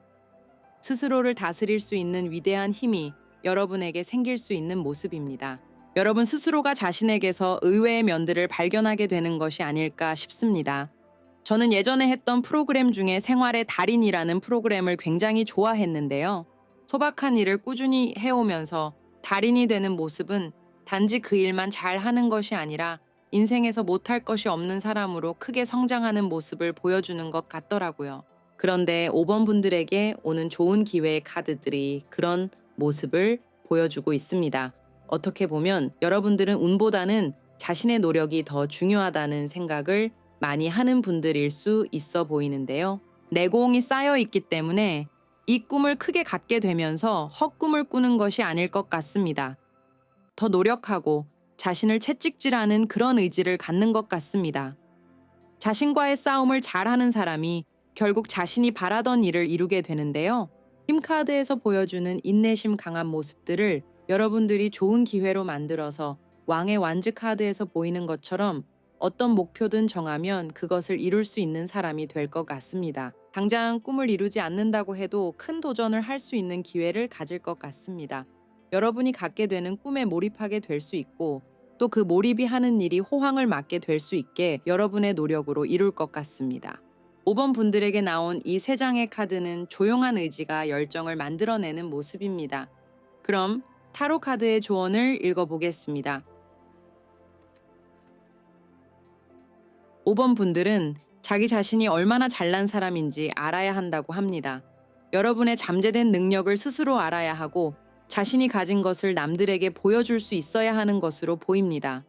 스스로를 다스릴 수 있는 위대한 힘이 여러분에게 생길 수 있는 모습입니다. 여러분 스스로가 자신에게서 의외의 면들을 발견하게 되는 것이 아닐까 싶습니다. 저는 예전에 했던 프로그램 중에 생활의 달인이라는 프로그램을 굉장히 좋아했는데요. 소박한 일을 꾸준히 해오면서 달인이 되는 모습은 단지 그 일만 잘 하는 것이 아니라 인생에서 못할 것이 없는 사람으로 크게 성장하는 모습을 보여주는 것 같더라고요. 그런데 5번 분들에게 오는 좋은 기회의 카드들이 그런 모습을 보여주고 있습니다. 어떻게 보면 여러분들은 운보다는 자신의 노력이 더 중요하다는 생각을 많이 하는 분들일 수 있어 보이는데요. 내공이 쌓여 있기 때문에 이 꿈을 크게 갖게 되면서 헛꿈을 꾸는 것이 아닐 것 같습니다. 더 노력하고 자신을 채찍질하는 그런 의지를 갖는 것 같습니다. 자신과의 싸움을 잘하는 사람이 결국 자신이 바라던 일을 이루게 되는데요. 힘카드에서 보여주는 인내심 강한 모습들을 여러분들이 좋은 기회로 만들어서 왕의 완즈 카드에서 보이는 것처럼 어떤 목표든 정하면 그것을 이룰 수 있는 사람이 될 것 같습니다. 당장 꿈을 이루지 않는다고 해도 큰 도전을 할 수 있는 기회를 가질 것 같습니다. 여러분이 갖게 되는 꿈에 몰입하게 될 수 있고 또 그 몰입이 하는 일이 호황을 맞게 될 수 있게 여러분의 노력으로 이룰 것 같습니다. 5번 분들에게 나온 이 세 장의 카드는 조용한 의지가 열정을 만들어내는 모습입니다. 그럼 타로 카드의 조언을 읽어보겠습니다. 5번 분들은 자기 자신이 얼마나 잘난 사람인지 알아야 한다고 합니다. 여러분의 잠재된 능력을 스스로 알아야 하고 자신이 가진 것을 남들에게 보여줄 수 있어야 하는 것으로 보입니다.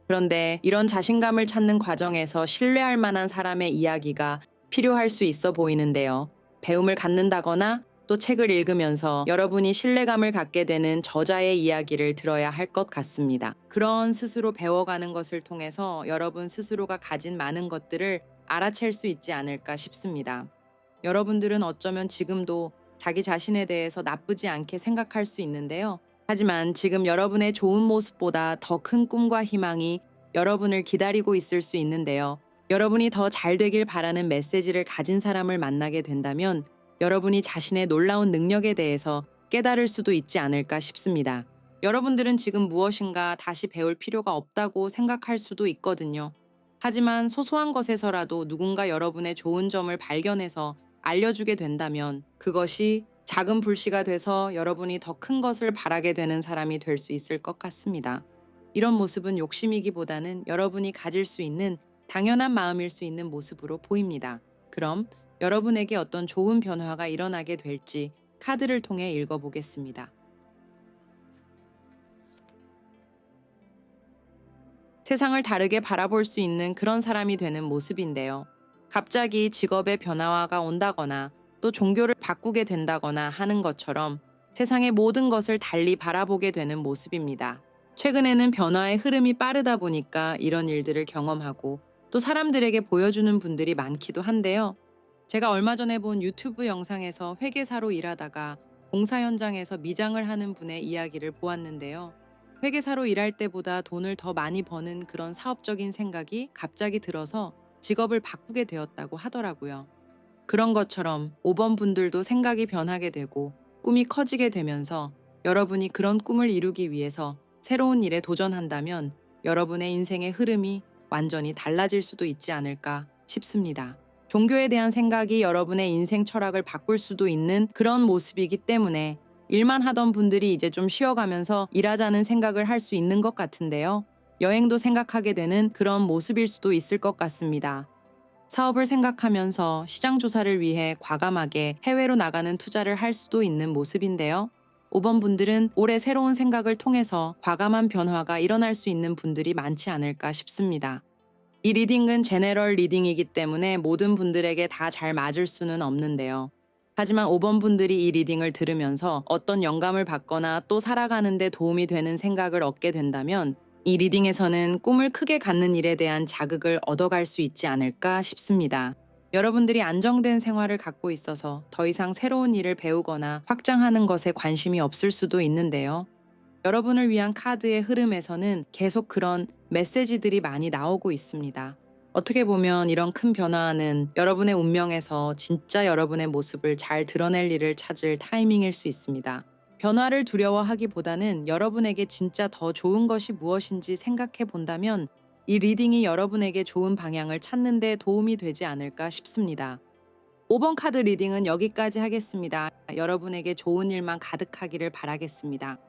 그런데 이런 자신감을 찾는 과정에서 신뢰할 만한 사람의 이야기가 필요할 수 있어 보이는데요. 배움을 갖는다거나 또 책을 읽으면서 여러분이 신뢰감을 갖게 되는 저자의 이야기를 들어야 할 것 같습니다. 그런 스스로 배워가는 것을 통해서 여러분 스스로가 가진 많은 것들을 알아챌 수 있지 않을까 싶습니다. 여러분들은 어쩌면 지금도 자기 자신에 대해서 나쁘지 않게 생각할 수 있는데요. 하지만 지금 여러분의 좋은 모습보다 더 큰 꿈과 희망이 여러분을 기다리고 있을 수 있는데요. 여러분이 더 잘 되길 바라는 메시지를 가진 사람을 만나게 된다면 여러분이 자신의 놀라운 능력에 대해서 깨달을 수도 있지 않을까 싶습니다. 여러분들은 지금 무엇인가 다시 배울 필요가 없다고 생각할 수도 있거든요. 하지만 소소한 것에서라도 누군가 여러분의 좋은 점을 발견해서 알려주게 된다면 그것이 작은 불씨가 돼서 여러분이 더 큰 것을 바라게 되는 사람이 될 수 있을 것 같습니다. 이런 모습은 욕심이기보다는 여러분이 가질 수 있는 당연한 마음일 수 있는 모습으로 보입니다. 그럼 여러분에게 어떤 좋은 변화가 일어나게 될지 카드를 통해 읽어보겠습니다. 세상을 다르게 바라볼 수 있는 그런 사람이 되는 모습인데요. 갑자기 직업의 변화가 온다거나 또 종교를 바꾸게 된다거나 하는 것처럼 세상의 모든 것을 달리 바라보게 되는 모습입니다. 최근에는 변화의 흐름이 빠르다 보니까 이런 일들을 경험하고 또 사람들에게 보여주는 분들이 많기도 한데요. 제가 얼마 전에 본 유튜브 영상에서 회계사로 일하다가 공사 현장에서 미장을 하는 분의 이야기를 보았는데요. 회계사로 일할 때보다 돈을 더 많이 버는 그런 사업적인 생각이 갑자기 들어서 직업을 바꾸게 되었다고 하더라고요. 그런 것처럼 5번 분들도 생각이 변하게 되고 꿈이 커지게 되면서 여러분이 그런 꿈을 이루기 위해서 새로운 일에 도전한다면 여러분의 인생의 흐름이 완전히 달라질 수도 있지 않을까 싶습니다. 종교에 대한 생각이 여러분의 인생 철학을 바꿀 수도 있는 그런 모습이기 때문에 일만 하던 분들이 이제 좀 쉬어가면서 일하자는 생각을 할 수 있는 것 같은데요. 여행도 생각하게 되는 그런 모습일 수도 있을 것 같습니다. 사업을 생각하면서 시장 조사를 위해 과감하게 해외로 나가는 투자를 할 수도 있는 모습인데요. 5번 분들은 올해 새로운 생각을 통해서 과감한 변화가 일어날 수 있는 분들이 많지 않을까 싶습니다. 이 리딩은 제너럴 리딩이기 때문에 모든 분들에게 다 잘 맞을 수는 없는데요. 하지만 5번 분들이 이 리딩을 들으면서 어떤 영감을 받거나 또 살아가는 데 도움이 되는 생각을 얻게 된다면 이 리딩에서는 꿈을 크게 갖는 일에 대한 자극을 얻어갈 수 있지 않을까 싶습니다. 여러분들이 안정된 생활을 갖고 있어서 더 이상 새로운 일을 배우거나 확장하는 것에 관심이 없을 수도 있는데요. 여러분을 위한 카드의 흐름에서는 계속 그런 메시지들이 많이 나오고 있습니다. 어떻게 보면 이런 큰 변화는 여러분의 운명에서 진짜 여러분의 모습을 잘 드러낼 일을 찾을 타이밍일 수 있습니다. 변화를 두려워하기보다는 여러분에게 진짜 더 좋은 것이 무엇인지 생각해 본다면 이 리딩이 여러분에게 좋은 방향을 찾는 데 도움이 되지 않을까 싶습니다. 5번 카드 리딩은 여기까지 하겠습니다. 여러분에게 좋은 일만 가득하기를 바라겠습니다.